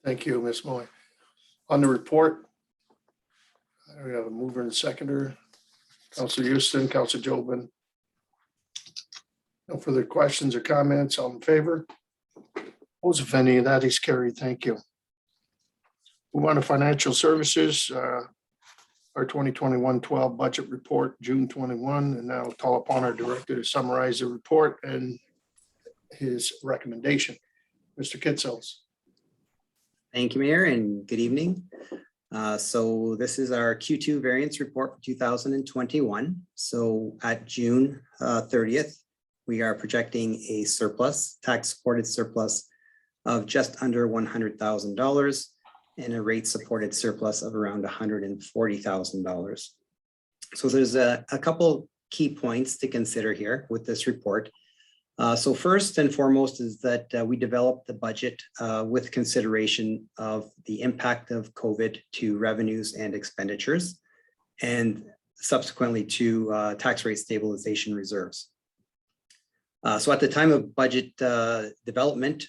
Thank you, Ms. Moy. On the report, we have a mover and seconder, Councilor Houston, Councilor Jobin. No further questions or comments. All in favor? Opposed, if any, that is carried. Thank you. Move on to financial services. Our 2021-12 budget report, June 21, and now I'll call upon our director to summarize the report and his recommendation. Mr. Kitzels. Thank you, Mayor, and good evening. So this is our Q2 variance report for 2021. So at June 30th, we are projecting a surplus, tax-supported surplus of just under $100,000 and a rate-supported surplus of around $140,000. So there's a couple key points to consider here with this report. So first and foremost is that we developed the budget with consideration of the impact of COVID to revenues and expenditures, and subsequently to tax rate stabilization reserves. So at the time of budget development,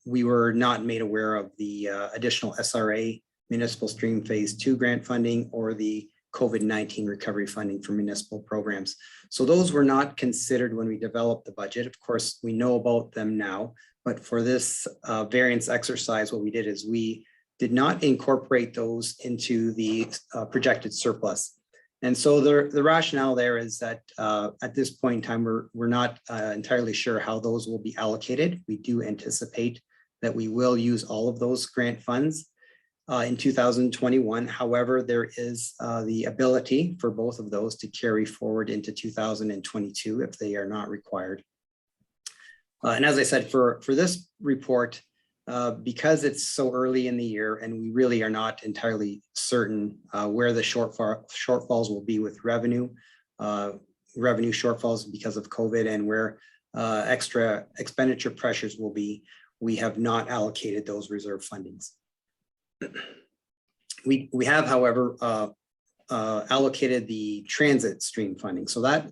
we were not made aware of the additional SRA Municipal Stream Phase 2 grant funding or the COVID-19 recovery funding for municipal programs. So those were not considered when we developed the budget. Of course, we know about them now, but for this variance exercise, what we did is we did not incorporate those into the projected surplus. And so the rationale there is that at this point in time, we're not entirely sure how those will be allocated. We do anticipate that we will use all of those grant funds in 2021. However, there is the ability for both of those to carry forward into 2022 if they are not required. And as I said, for this report, because it's so early in the year and we really are not entirely certain where the shortfalls will be with revenue shortfalls because of COVID and where extra expenditure pressures will be, we have not allocated those reserve fundings. We have, however, allocated the transit stream funding. So that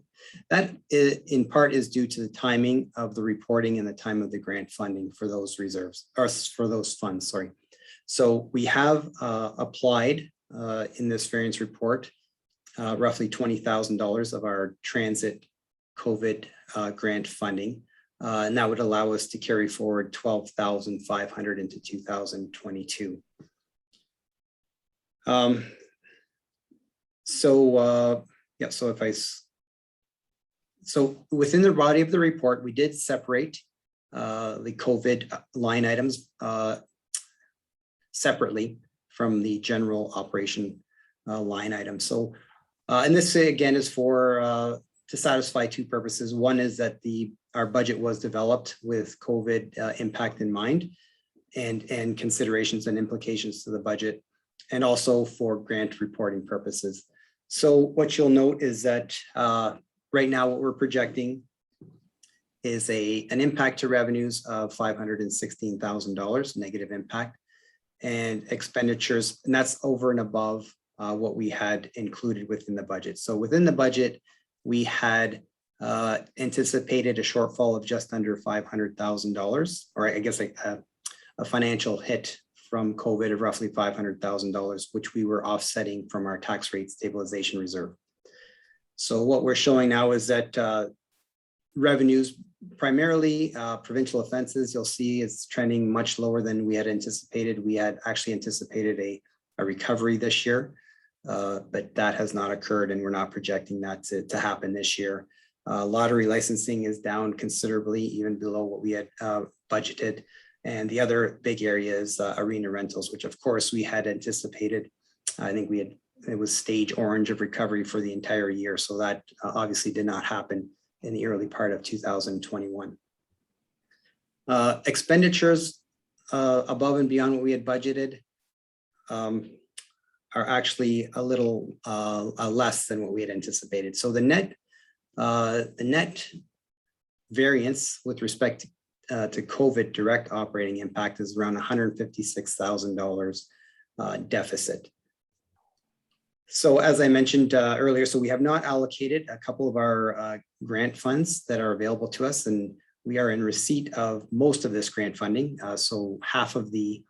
in part is due to the timing of the reporting and the time of the grant funding for those reserves, or for those funds, sorry. So we have applied in this variance report roughly $20,000 of our transit COVID grant funding. And that would allow us to carry forward $12,500 into 2022. So within the body of the report, we did separate the COVID line items separately from the general operation line item. So, and this again is for to satisfy two purposes. One is that our budget was developed with COVID impact in mind and considerations and implications to the budget, and also for grant reporting purposes. So what you'll note is that right now what we're projecting is an impact to revenues of $516,000 negative impact, and expenditures, and that's over and above what we had included within the budget. So within the budget, we had anticipated a shortfall of just under $500,000, or I guess a financial hit from COVID of roughly $500,000, which we were offsetting from our tax rate stabilization reserve. So what we're showing now is that revenues, primarily provincial offenses, you'll see it's trending much lower than we had anticipated. We had actually anticipated a recovery this year, but that has not occurred, and we're not projecting that to happen this year. Lottery licensing is down considerably, even below what we had budgeted. And the other big area is arena rentals, which of course we had anticipated. I think it was stage orange of recovery for the entire year. So that obviously did not happen in the early part of 2021. Expenditures above and beyond what we had budgeted are actually a little less than what we had anticipated. So the net variance with respect to COVID direct operating impact is around $156,000 deficit. So as I mentioned earlier, so we have not allocated a couple of our grant funds that are available to us, and we are in receipt of most of this grant funding. So half of the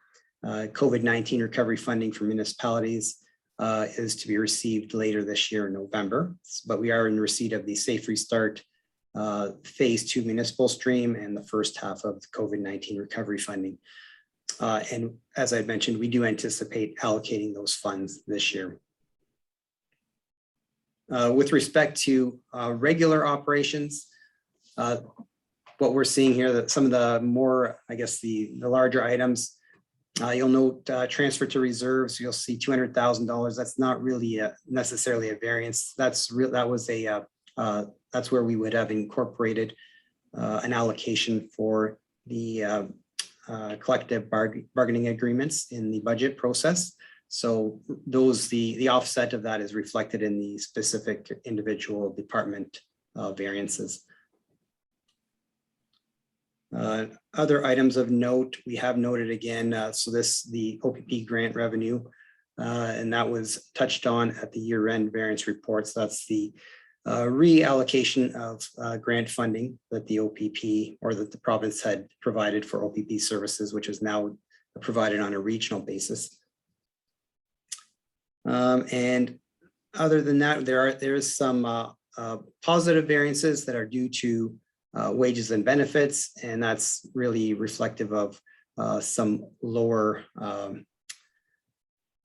COVID-19 recovery funding for municipalities is to be received later this year in November, but we are in receipt of the Safe Restart Phase 2 municipal stream and the first half of the COVID-19 recovery funding. And as I mentioned, we do anticipate allocating those funds this year. With respect to regular operations, what we're seeing here, that some of the more, I guess, the larger items, you'll note transfer to reserves, you'll see $200,000. That's not really necessarily a variance. That's where we would have incorporated an allocation for the collective bargaining agreements in the budget process. So the offset of that is reflected in the specific individual department variances. Other items of note, we have noted again, so the OPP grant revenue, and that was touched on at the year-end variance reports. That's the reallocation of grant funding that the OPP or that the province had provided for OPP services, which is now provided on a regional basis. And other than that, there is some positive variances that are due to wages and benefits, and that's really reflective of some lower.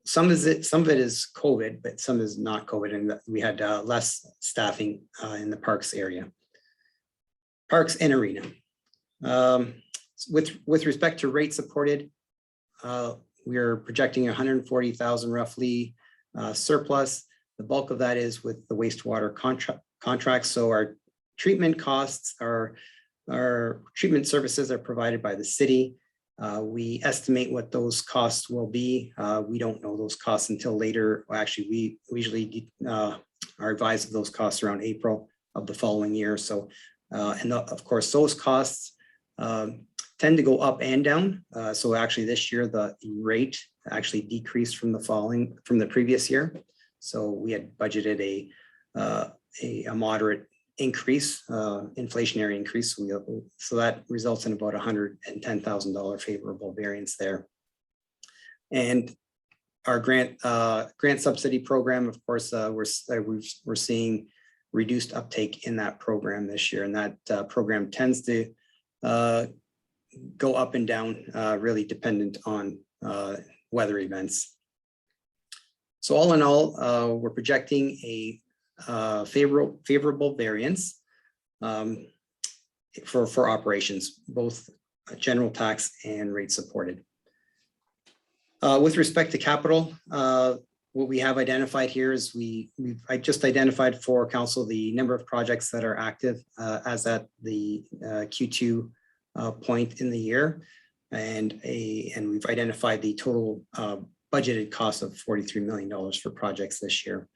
Some of it is COVID, but some is not COVID, and we had less staffing in the parks area. Parks and arena. With respect to rate supported, we're projecting 140,000 roughly surplus. The bulk of that is with the wastewater contracts. So our treatment costs, our treatment services are provided by the city. We estimate what those costs will be. We don't know those costs until later. Well, actually, we usually are advised of those costs around April of the following year. So, and of course, those costs tend to go up and down. So actually this year, the rate actually decreased from the previous year. So we had budgeted a moderate increase, inflationary increase. So that results in about $110,000 favorable variance there. And our grant subsidy program, of course, we're seeing reduced uptake in that program this year, and that program tends to go up and down, really dependent on weather events. So all in all, we're projecting a favorable variance for operations, both general tax and rate supported. With respect to capital, what we have identified here is I just identified for council the number of projects that are active as at the Q2 point in the year, and we've identified the total budgeted cost of $43 million for projects this year.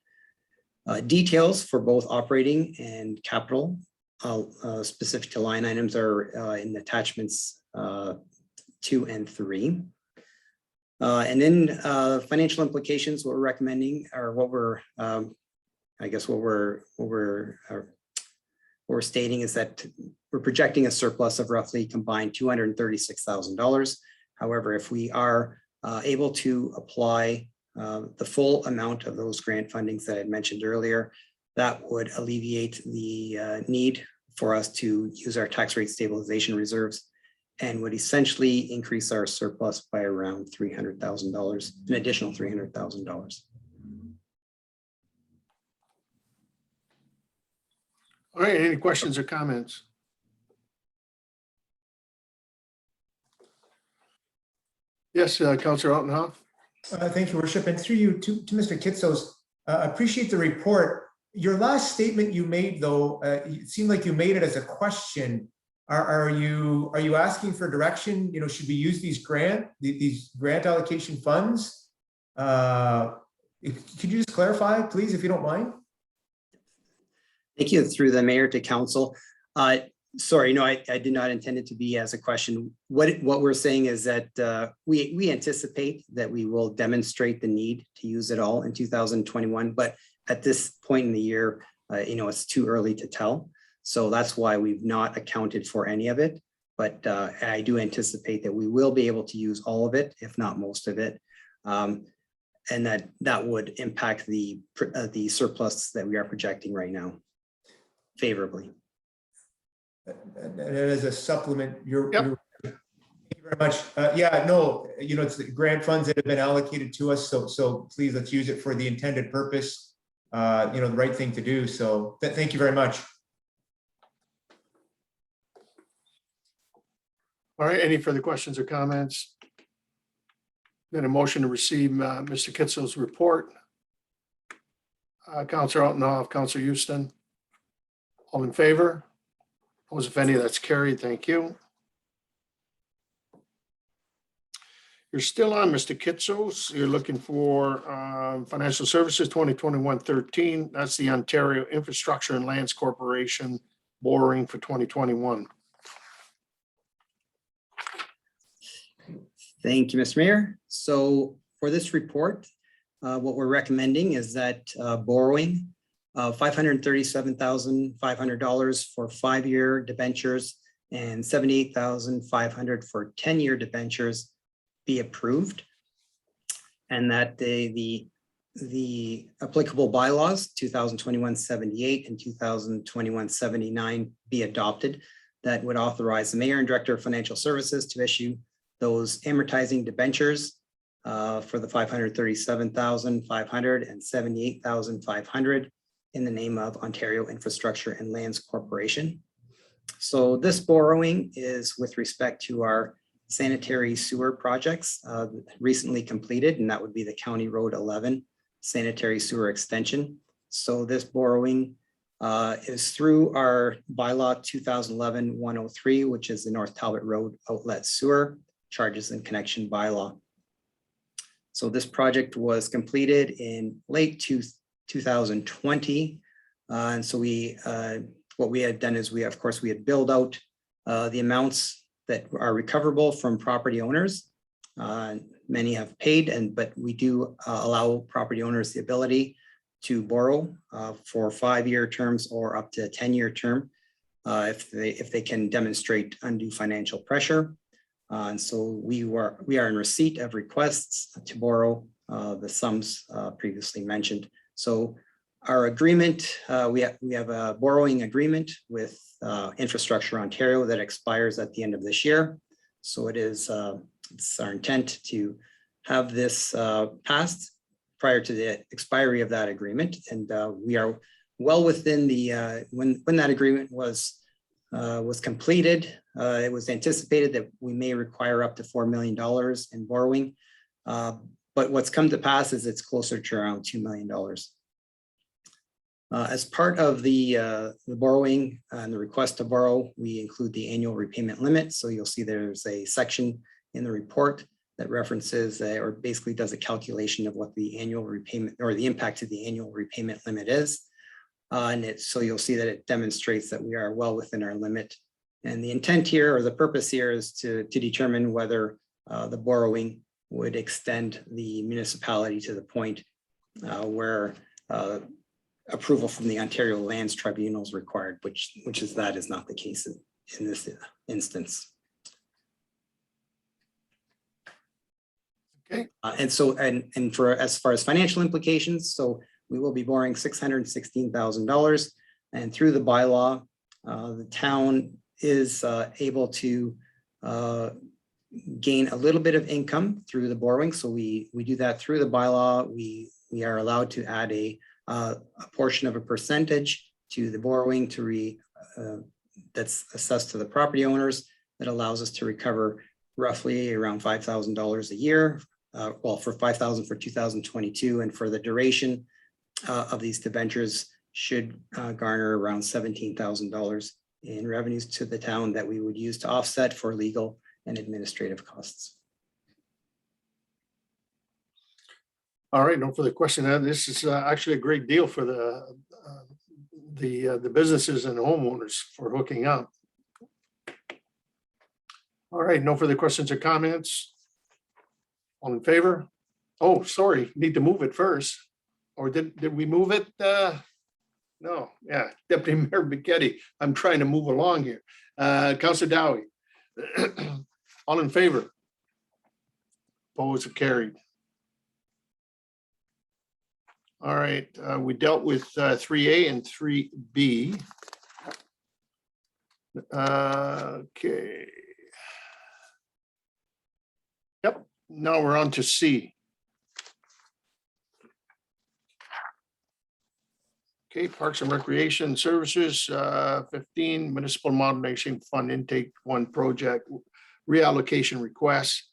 Details for both operating and capital specific to line items are in attachments 2 and 3. And then financial implications, what we're recommending, or what we're, I guess what we're stating is that we're projecting a surplus of roughly combined $236,000. However, if we are able to apply the full amount of those grant fundings that I mentioned earlier, that would alleviate the need for us to use our tax rate stabilization reserves, and would essentially increase our surplus by around $300,000, an additional $300,000. All right, any questions or comments? Yes, Councillor Altenhoff. Thank you, Worship. And through you to Mr. Kitsos, appreciate the report. Your last statement you made, though, it seemed like you made it as a question. Are you asking for direction? You know, should we use these grant allocation funds? Could you just clarify, please, if you don't mind? Thank you. Through the mayor to council. Sorry, no, I did not intend it to be as a question. What we're saying is that we anticipate that we will demonstrate the need to use it all in 2021, but at this point in the year, you know, it's too early to tell. So that's why we've not accounted for any of it. But I do anticipate that we will be able to use all of it, if not most of it. And that would impact the surplus that we are projecting right now favorably. And as a supplement, Yep. thank you very much. Yeah, no, you know, it's the grant funds that have been allocated to us. So please, let's use it for the intended purpose. You know, the right thing to do. So thank you very much. All right, any further questions or comments? Then a motion to receive Mr. Kitsel's report. Councillor Altenhoff, Councillor Houston. All in favor? Opposed, if any, that's carried. Thank you. You're still on, Mr. Kitsos. You're looking for Financial Services 2021-13. That's the Ontario Infrastructure and Lands Corporation borrowing for 2021. Thank you, Mr. Mayor. So for this report, what we're recommending is that borrowing of $537,500 for 5-year debentures and $78,500 for 10-year debentures be approved, and that the applicable bylaws 2021-78 and 2021-79 be adopted. That would authorize the mayor and director of financial services to issue those amortizing debentures for the $537,500 and $78,500 in the name of Ontario Infrastructure and Lands Corporation. So this borrowing is with respect to our sanitary sewer projects recently completed, and that would be the County Road 11 sanitary sewer extension. So this borrowing is through our bylaw 2011-103, which is the North Talbot Road outlet sewer charges and connection bylaw. So this project was completed in late 2020. And so what we had done is we had billed out the amounts that are recoverable from property owners. Many have paid, but we do allow property owners the ability to borrow for 5-year terms or up to a 10-year term if they can demonstrate undue financial pressure. And so we are in receipt of requests to borrow the sums previously mentioned. So our agreement, we have a borrowing agreement with Infrastructure Ontario that expires at the end of this year. So it's our intent to have this passed prior to the expiry of that agreement. And we are well within the, when that agreement was completed, it was anticipated that we may require up to $4 million in borrowing. But what's come to pass is it's closer to around $2 million. As part of the borrowing and the request to borrow, we include the annual repayment limit. So you'll see there's a section in the report that references or basically does a calculation of what the annual repayment or the impact of the annual repayment limit is. So you'll see that it demonstrates that we are well within our limit. And the intent here, or the purpose here, is to determine whether the borrowing would extend the municipality to the point where approval from the Ontario Lands Tribunal is required, which is not the case in this instance. Okay. And for as far as financial implications, so we will be borrowing $616,000, and through the bylaw, The town is able to gain a little bit of income through the borrowing. So we do that through the bylaw. We are allowed to add a portion of a percentage to the borrowing that's assessed to the property owners. That allows us to recover roughly around $5,000 a year. Well, for $5,000 for 2022, and for the duration of these debentures should garner around $17,000 in revenues to the town that we would use to offset for legal and administrative costs. All right, no further question. This is actually a great deal for the businesses and homeowners for hooking up. All right, no further questions or comments. All in favor? Oh, sorry, need to move it first. Or did we move it? No, yeah, Deputy Mayor Bigetti, I'm trying to move along here. Councilor Dowie. All in favor? Opposed or carried? All right, we dealt with 3A and 3B. Okay. Yep, now we're on to C. Okay, Parks and Recreation Services, 15 Municipal Modernization Fund Intake 1 Project reallocation request.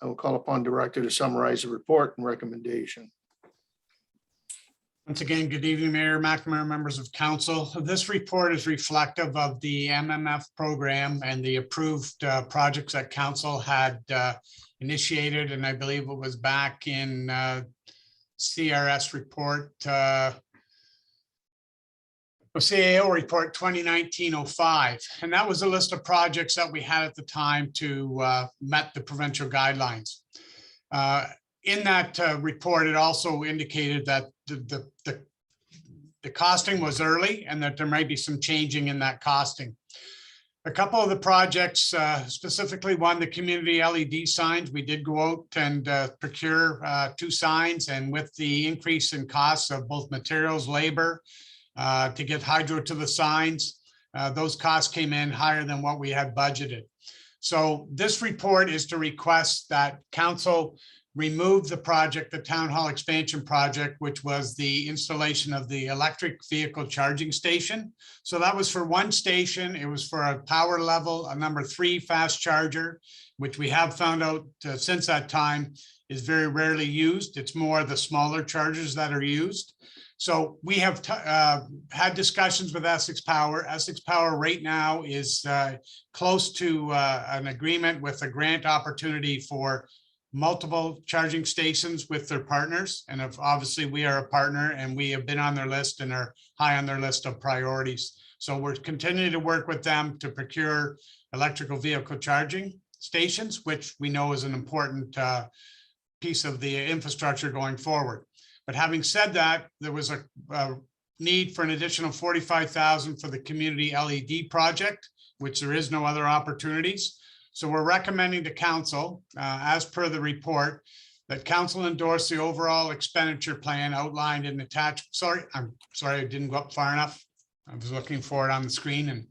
I will call upon Director to summarize the report and recommendation. Once again, good evening, Mayor McNamara, members of council. This report is reflective of the MMF program and the approved projects that council had initiated, and I believe it was back in CRS report, CAO report 2019-05. And that was a list of projects that we had at the time to met the provincial guidelines. In that report, it also indicated that the costing was early and that there might be some changing in that costing. A couple of the projects, specifically one, the community LED signs, we did go out and procure 2 signs, and with the increase in costs of both materials, labor, to get hydro to the signs, those costs came in higher than what we had budgeted. So this report is to request that council remove the project, the town hall expansion project, which was the installation of the electric vehicle charging station. So that was for 1 station. It was for a power level, a number 3 fast charger, which we have found out since that time is very rarely used. It's more the smaller chargers that are used. So we have had discussions with Essex Power. Essex Power right now is close to an agreement with a grant opportunity for multiple charging stations with their partners. And if obviously we are a partner and we have been on their list and are high on their list of priorities. So we're continuing to work with them to procure electrical vehicle charging stations, which we know is an important piece of the infrastructure going forward. But having said that, there was a need for an additional $45,000 for the community LED project, which there is no other opportunities. So we're recommending to council, as per the report, that council endorse the overall expenditure plan outlined in attached. Sorry, I'm sorry, I didn't go up far enough. I was looking for it on the screen, and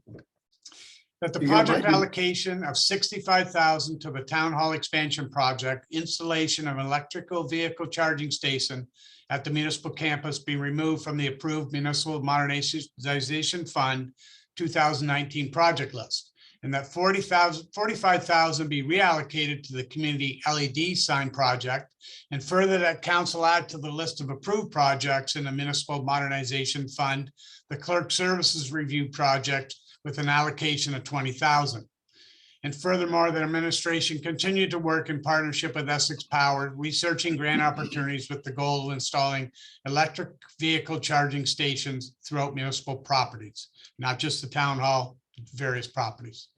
that the project allocation of $65,000 to the town hall expansion project, installation of an electrical vehicle charging station at the municipal campus be removed from the approved municipal modernization fund 2019 project list. And that $45,000 be reallocated to the community LED sign project, and further that council add to the list of approved projects in the municipal modernization fund, the clerk services review project with an allocation of $20,000. And furthermore, the administration continued to work in partnership with Essex Power, researching grant opportunities with the goal of installing electric vehicle charging stations throughout municipal properties, not just the town hall, various properties.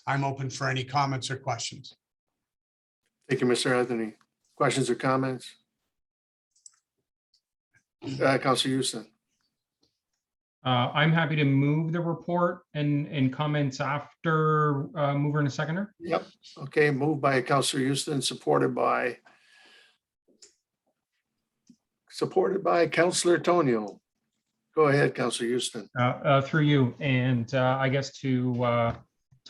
I'm open for any comments or questions. Thank you, Mr. Anthony. Questions or comments? Councilor Houston. I'm happy to move the report and comments after mover and a seconder. Yep. Okay, moved by Councilor Houston, supported by Councilor Tonio. Go ahead, Councillor Houston. Through you, and I guess to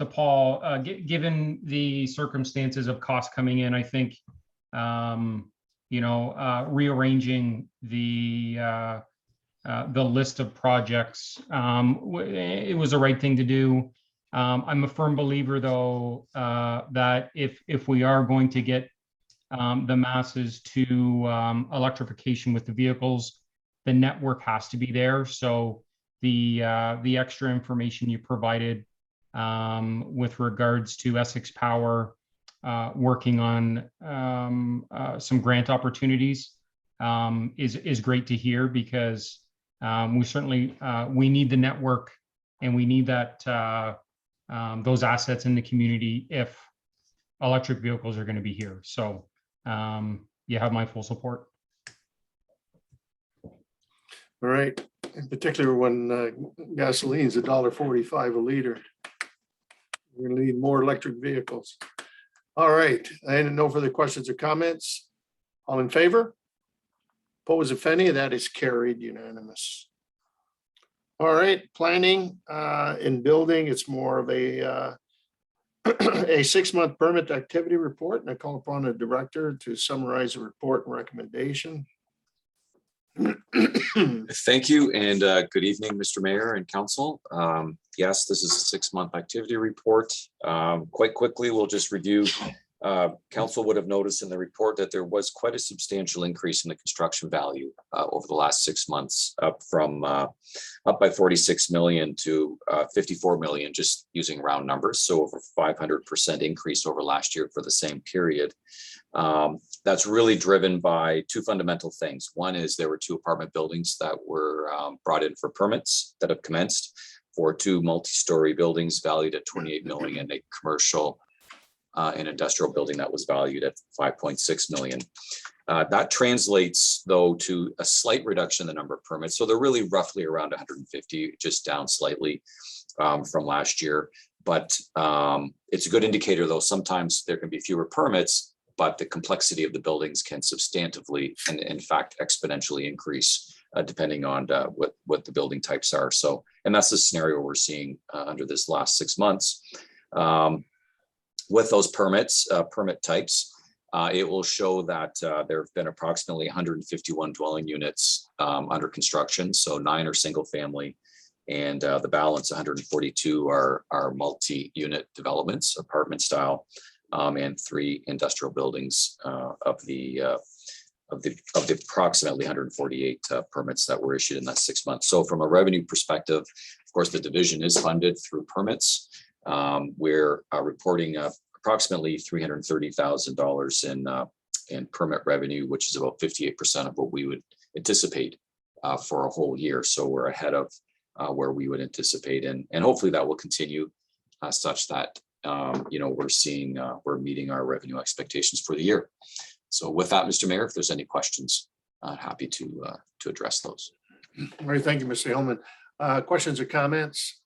Paul, given the circumstances of costs coming in, I think rearranging the list of projects, it was the right thing to do. I'm a firm believer, though, that if we are going to get the masses to electrification with the vehicles, the network has to be there. So the extra information you provided with regards to Essex Power working on some grant opportunities is great to hear, because we certainly we need the network, and we need that those assets in the community if electric vehicles are going to be here. So you have my full support. All right, in particular when gasoline's $1.45 a liter. We're gonna need more electric vehicles. All right, and no further questions or comments. All in favor? Opposed, if any? That is carried unanimous. All right, planning and building, it's more of a a 6-month permit activity report, and I call upon the director to summarize the report and recommendation. Thank you, and good evening, Mr. Mayor and Council. Yes, this is a 6-month activity report. Quite quickly, we'll just review. Council would have noticed in the report that there was quite a substantial increase in the construction value over the last 6 months, up by 46 million to 54 million, just using round numbers. So over 500% increase over last year for the same period. That's really driven by two fundamental things. One is there were 2 apartment buildings that were brought in for permits that have commenced for 2 multi-story buildings valued at 28 million, and a commercial an industrial building that was valued at 5.6 million. That translates, though, to a slight reduction in the number of permits. So they're really roughly around 150, just down slightly from last year. But it's a good indicator, though. Sometimes there can be fewer permits, but the complexity of the buildings can substantively and, in fact, exponentially increase depending on what the building types are. So, and that's the scenario we're seeing under this last 6 months. With those permits, permit types, it will show that there have been approximately 151 dwelling units under construction. So 9 are single family, and the balance 142 are multi-unit developments, apartment style, and 3 industrial buildings of the approximately 148 permits that were issued in that 6 months. So from a revenue perspective, of course, the division is funded through permits. We're reporting approximately $330,000 in permit revenue, which is about 58% of what we would anticipate for a whole year. So we're ahead of where we would anticipate, and hopefully that will continue such that we're meeting our revenue expectations for the year. So with that, Mr. Mayor, if there's any questions, happy to address those. All right, thank you, Mr. Hillman. Questions or comments?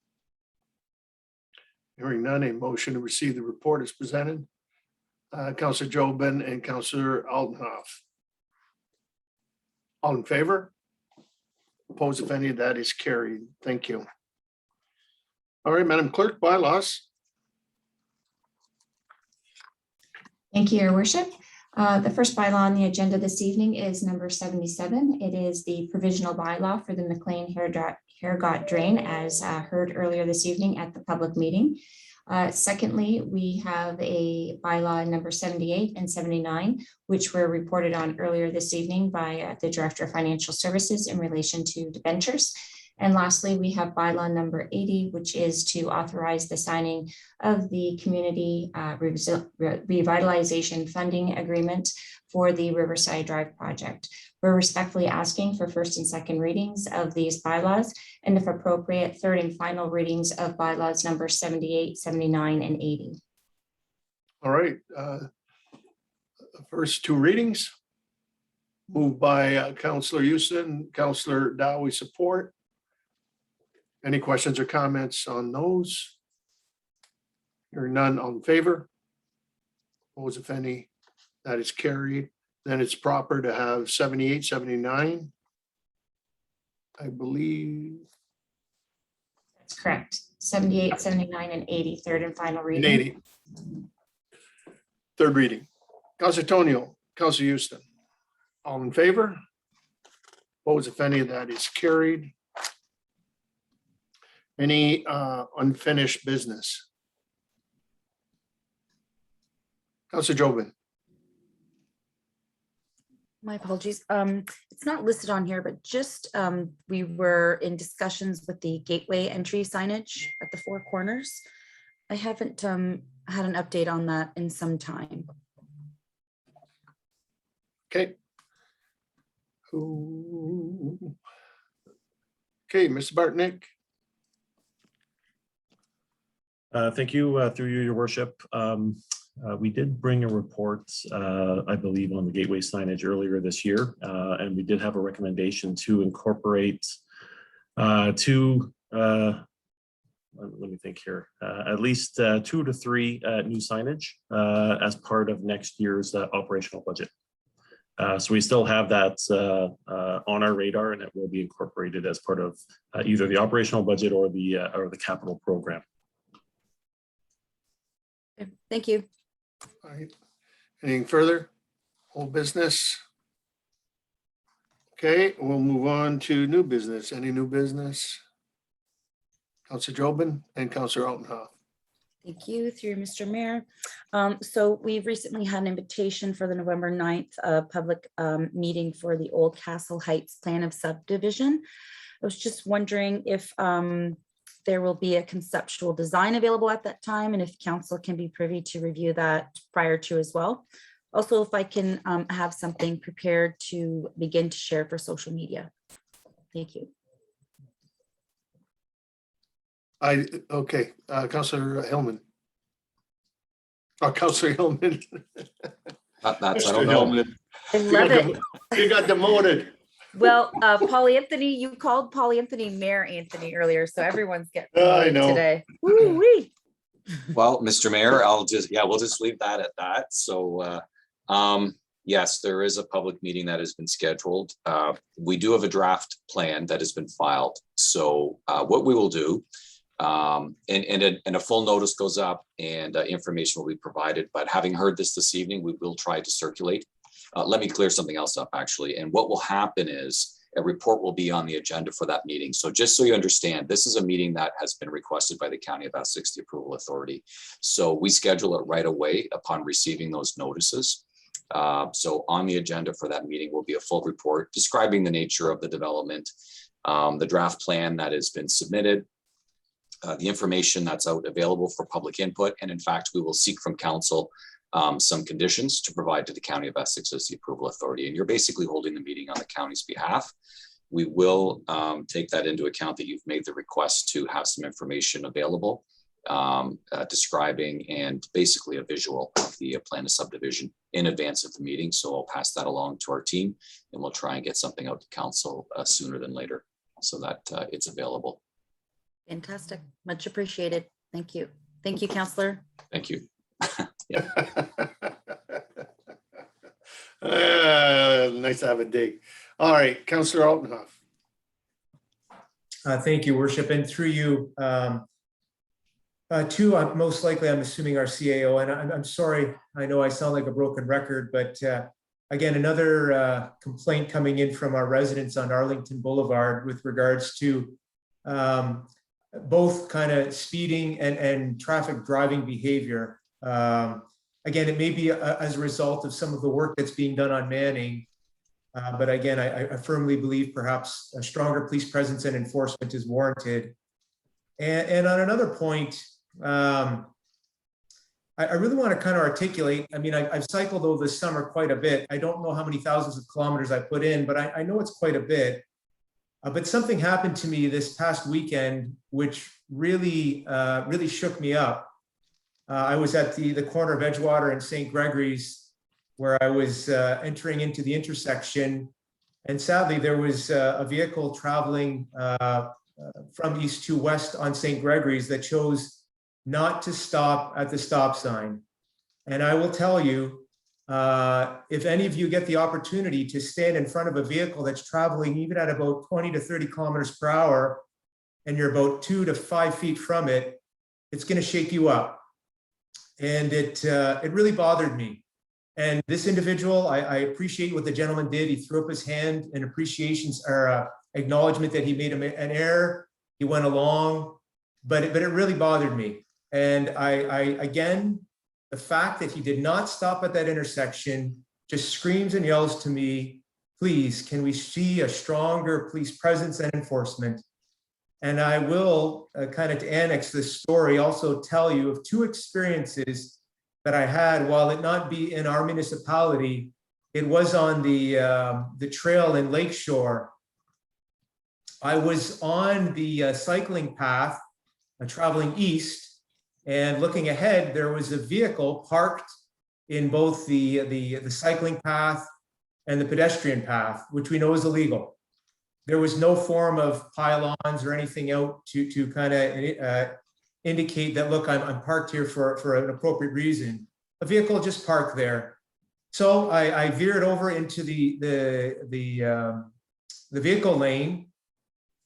Hearing none, a motion to receive the report is presented. Councillor Jobin and Councillor Aldenhoff. All in favor? Opposed, if any? That is carried. Thank you. All right, Madam Clerk, bylaws. Thank you, Your Worship. The first bylaw on the agenda this evening is number 77. It is the provisional bylaw for the McLean Hairgot Drain, as heard earlier this evening at the public meeting. Secondly, we have a bylaw number 78 and 79, which were reported on earlier this evening by the Director of Financial Services in relation to debentures. And lastly, we have bylaw number 80, which is to authorize the signing of the community revitalization funding agreement for the Riverside Drive project. We're respectfully asking for first and second readings of these bylaws, and if appropriate, third and final readings of bylaws number 78, 79, and 80. All right. First 2 readings. Moved by Councillor Houston, Councillor Dowie, support. Any questions or comments on those? Hearing none, all in favor? Opposed, if any? That is carried. Then it's proper to have 78, 79. I believe, That's correct. 78, 79, and 80, third and final and reading. 80. Third reading. Counselor Tonio, Counselor Houston. All in favor? Opposed, if any of that is carried. Any unfinished business? Counselor Jobin. My apologies. It's not listed on here, but just we were in discussions with the gateway entry signage at the four corners. I haven't had an update on that in some time. Okay. Who? Okay, Mr. Bartnick. Thank you, through you, your worship. We did bring a report, I believe, on the gateway signage earlier this year, and we did have a recommendation to incorporate let me think here, at least 2 to 3 new signage as part of next year's operational budget. So we still have that on our radar, and it will be incorporated as part of either the operational budget or the capital program. Okay, thank you. All right. Anything further? Old business? Okay, we'll move on to new business. Any new business? Counselor Jobin and Counselor Altenhoff. Thank you, through Mr. Mayor. So we've recently had an invitation for the November 9th public meeting for the Old Castle Heights Plan of Subdivision. I was just wondering if there will be a conceptual design available at that time, and if council can be privy to review that prior to as well. Also, if I can have something prepared to begin to share for social media. Thank you. Okay, Counselor Hillman. Oh, Counselor Hillman. That's, I don't know. I love it. You got demoted. Well, Paul Anthony, you called Paul Anthony Mayor Anthony earlier, so everyone's getting I know. today. Woo-wee. Well, Mr. Mayor, we'll just leave that at that. So, yes, there is a public meeting that has been scheduled. We do have a draft plan that has been filed. So what we will do, and a full notice goes up and information will be provided. But having heard this evening, we will try to circulate. Let me clear something else up, actually. And what will happen is a report will be on the agenda for that meeting. So just so you understand, this is a meeting that has been requested by the County of Essex, the Approval Authority. So we schedule it right away upon receiving those notices. So on the agenda for that meeting will be a full report describing the nature of the development, the draft plan that has been submitted, the information that's out available for public input. And in fact, we will seek from council some conditions to provide to the County of Essex as the Approval Authority. And you're basically holding the meeting on the county's behalf. We will take that into account that you've made the request to have some information available describing and basically a visual of the plan of subdivision in advance of the meeting. So I'll pass that along to our team and we'll try and get something out to council sooner than later so that it's available. Fantastic. Much appreciated. Thank you. Thank you, Counselor. Thank you. Nice to have a dig. All right, Counselor Altenhoff. Thank you, Worship, and through you, most likely, I'm assuming our CAO, and I'm sorry, I know I sound like a broken record, but again, another complaint coming in from our residents on Arlington Boulevard with regards to both kind of speeding and traffic driving behavior. Again, it may be as a result of some of the work that's being done on Manning. But again, I firmly believe perhaps a stronger police presence and enforcement is warranted. And on another point, I really want to kind of articulate, I mean, I've cycled over this summer quite a bit. I don't know how many thousands of kilometers I put in, but I know it's quite a bit. But something happened to me this past weekend, which really shook me up. I was at the corner of Edgewater and St. Gregory's, where I was entering into the intersection. And sadly, there was a vehicle traveling from east to west on St. Gregory's that chose not to stop at the stop sign. And I will tell you, If any of you get the opportunity to stand in front of a vehicle that's traveling even at about 20 to 30 kilometers per hour, and you're about 2 to 5 feet from it, it's going to shake you up. And it really bothered me. And this individual, I appreciate what the gentleman did. He threw up his hand in appreciations or acknowledgement that he made an error. He went along, but it really bothered me. And again, the fact that he did not stop at that intersection just screams and yells to me, please, can we see a stronger police presence and enforcement? And I will kind of to annex this story, also tell you of 2 experiences that I had, while it not be in our municipality, it was on the trail in Lakeshore. I was on the cycling path, traveling east, and looking ahead, there was a vehicle parked in both the cycling path and the pedestrian path, which we know is illegal. There was no form of pylons or anything out to kind of indicate that, look, I'm parked here for an appropriate reason. A vehicle just parked there. So I veered over into the vehicle lane,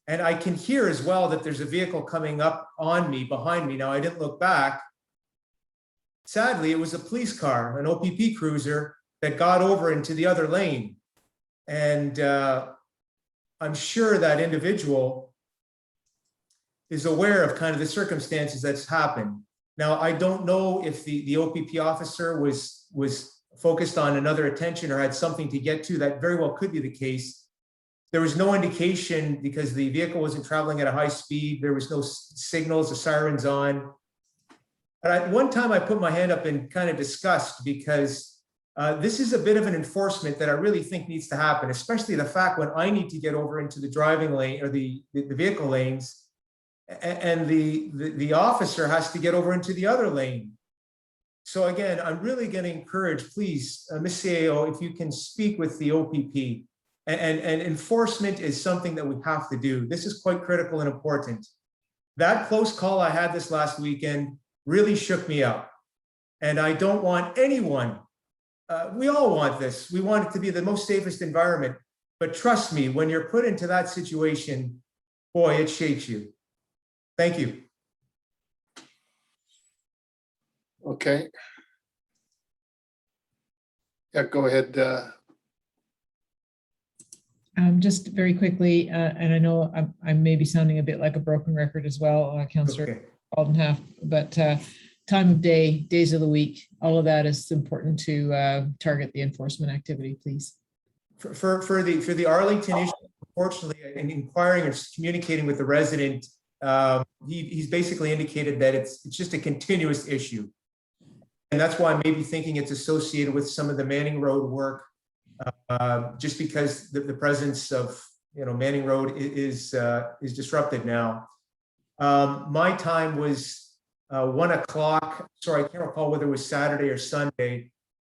and I can hear as well that there's a vehicle coming up on me, behind me. Now, I didn't look back. Sadly, it was a police car, an OPP cruiser, that got over into the other lane. And I'm sure that individual is aware of kind of the circumstances that's happened. Now, I don't know if the OPP officer was focused on another attention or had something to get to. That very well could be the case. There was no indication because the vehicle wasn't traveling at a high speed. There was no signals, the sirens on. But one time I put my hand up in kind of disgust because this is a bit of an enforcement that I really think needs to happen, especially the fact when I need to get over into the driving lane or the vehicle lanes, and the officer has to get over into the other lane. So again, I'm really going to encourage, please, Ms. CAO, if you can speak with the OPP, and enforcement is something that we have to do. This is quite critical and important. That close call I had this last weekend really shook me up, and I don't want anyone. We all want this. We want it to be the most safest environment. But trust me, when you're put into that situation, boy, it shakes you. Thank you. Okay. Yeah, go ahead. Just very quickly, and I know I may be sounding a bit like a broken record as well, Councillor Aldenhalf, but time of day, days of the week, all of that is important to target the enforcement activity, please. For the Arlington issue, unfortunately, in inquiring or communicating with the resident, he's basically indicated that it's just a continuous issue. And that's why I may be thinking it's associated with some of the Manning Road work, just because the presence of Manning Road is disrupted now. My time was 1 o'clock. Sorry, I can't recall whether it was Saturday or Sunday,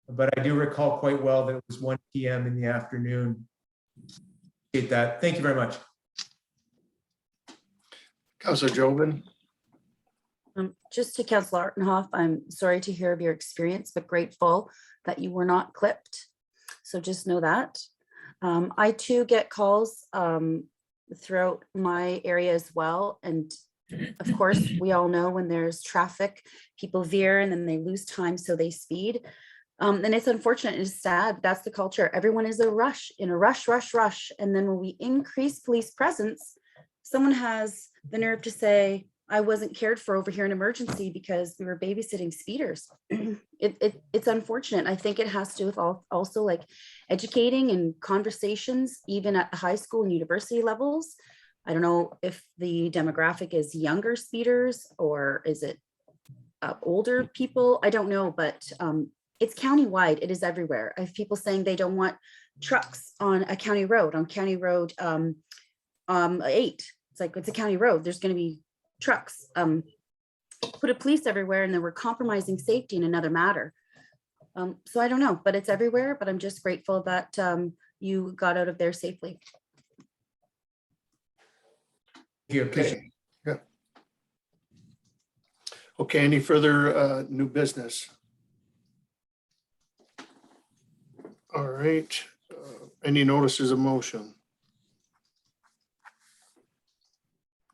but I do recall quite well that it was 1 p.m. in the afternoon. Appreciate that. Thank you very much. Councillor Jobin. Just to Councillor Artenhoff, I'm sorry to hear of your experience, but grateful that you were not clipped. So just know that. I too get calls throughout my area as well. And of course, we all know when there's traffic, people veer and then they lose time, so they speed. And it's unfortunate, it's sad, that's the culture. Everyone is in a rush. And then when we increase police presence, someone has the nerve to say, I wasn't cared for over here in emergency because we were babysitting speeders. It's unfortunate. I think it has to do with also like educating and conversations, even at high school and university levels. I don't know if the demographic is younger speeders or is it older people? I don't know, but it's countywide. It is everywhere. I have people saying they don't want trucks on a county road, on County Road 8. It's like, it's a county road. There's going to be trucks. Put a police everywhere and then we're compromising safety in another matter. So I don't know, but it's everywhere. But I'm just grateful that you got out of there safely. Okay. Yeah. Okay, any further new business? All right. Any notices of motion?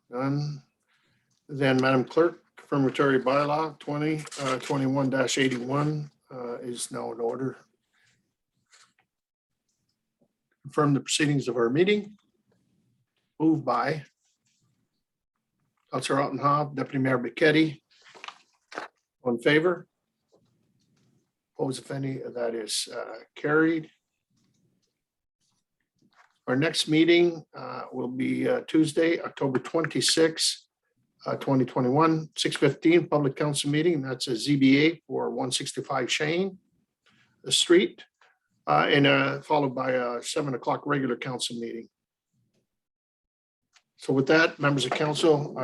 None. Then, Madam Clerk, confirmatory bylaw 2021-81 is now in order. Confirm the proceedings of our meeting. Moved by Councillor Altenhoff, Deputy Mayor Buchetti. On favor? Opposed, if any, that is carried. Our next meeting will be Tuesday, October 26, 2021, 6:15 Public Council meeting. That's a ZBA for 165 Shane Street, and followed by a 7 o'clock regular council meeting. So with that, members of council,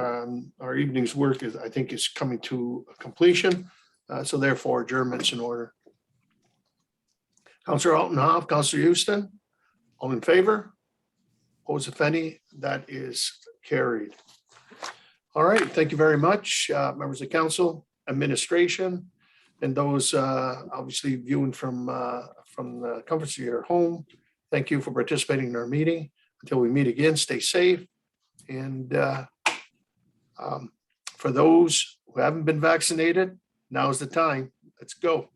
our evening's work is, I think, is coming to completion. So therefore, adjournment's in order. Councillor Altenhoff, Councillor Houston, all in favor? Opposed, if any, that is carried. All right, thank you very much, members of council, administration, and those obviously viewing from the comforts of your home. Thank you for participating in our meeting. Until we meet again, stay safe. And for those who haven't been vaccinated, now's the time. Let's go.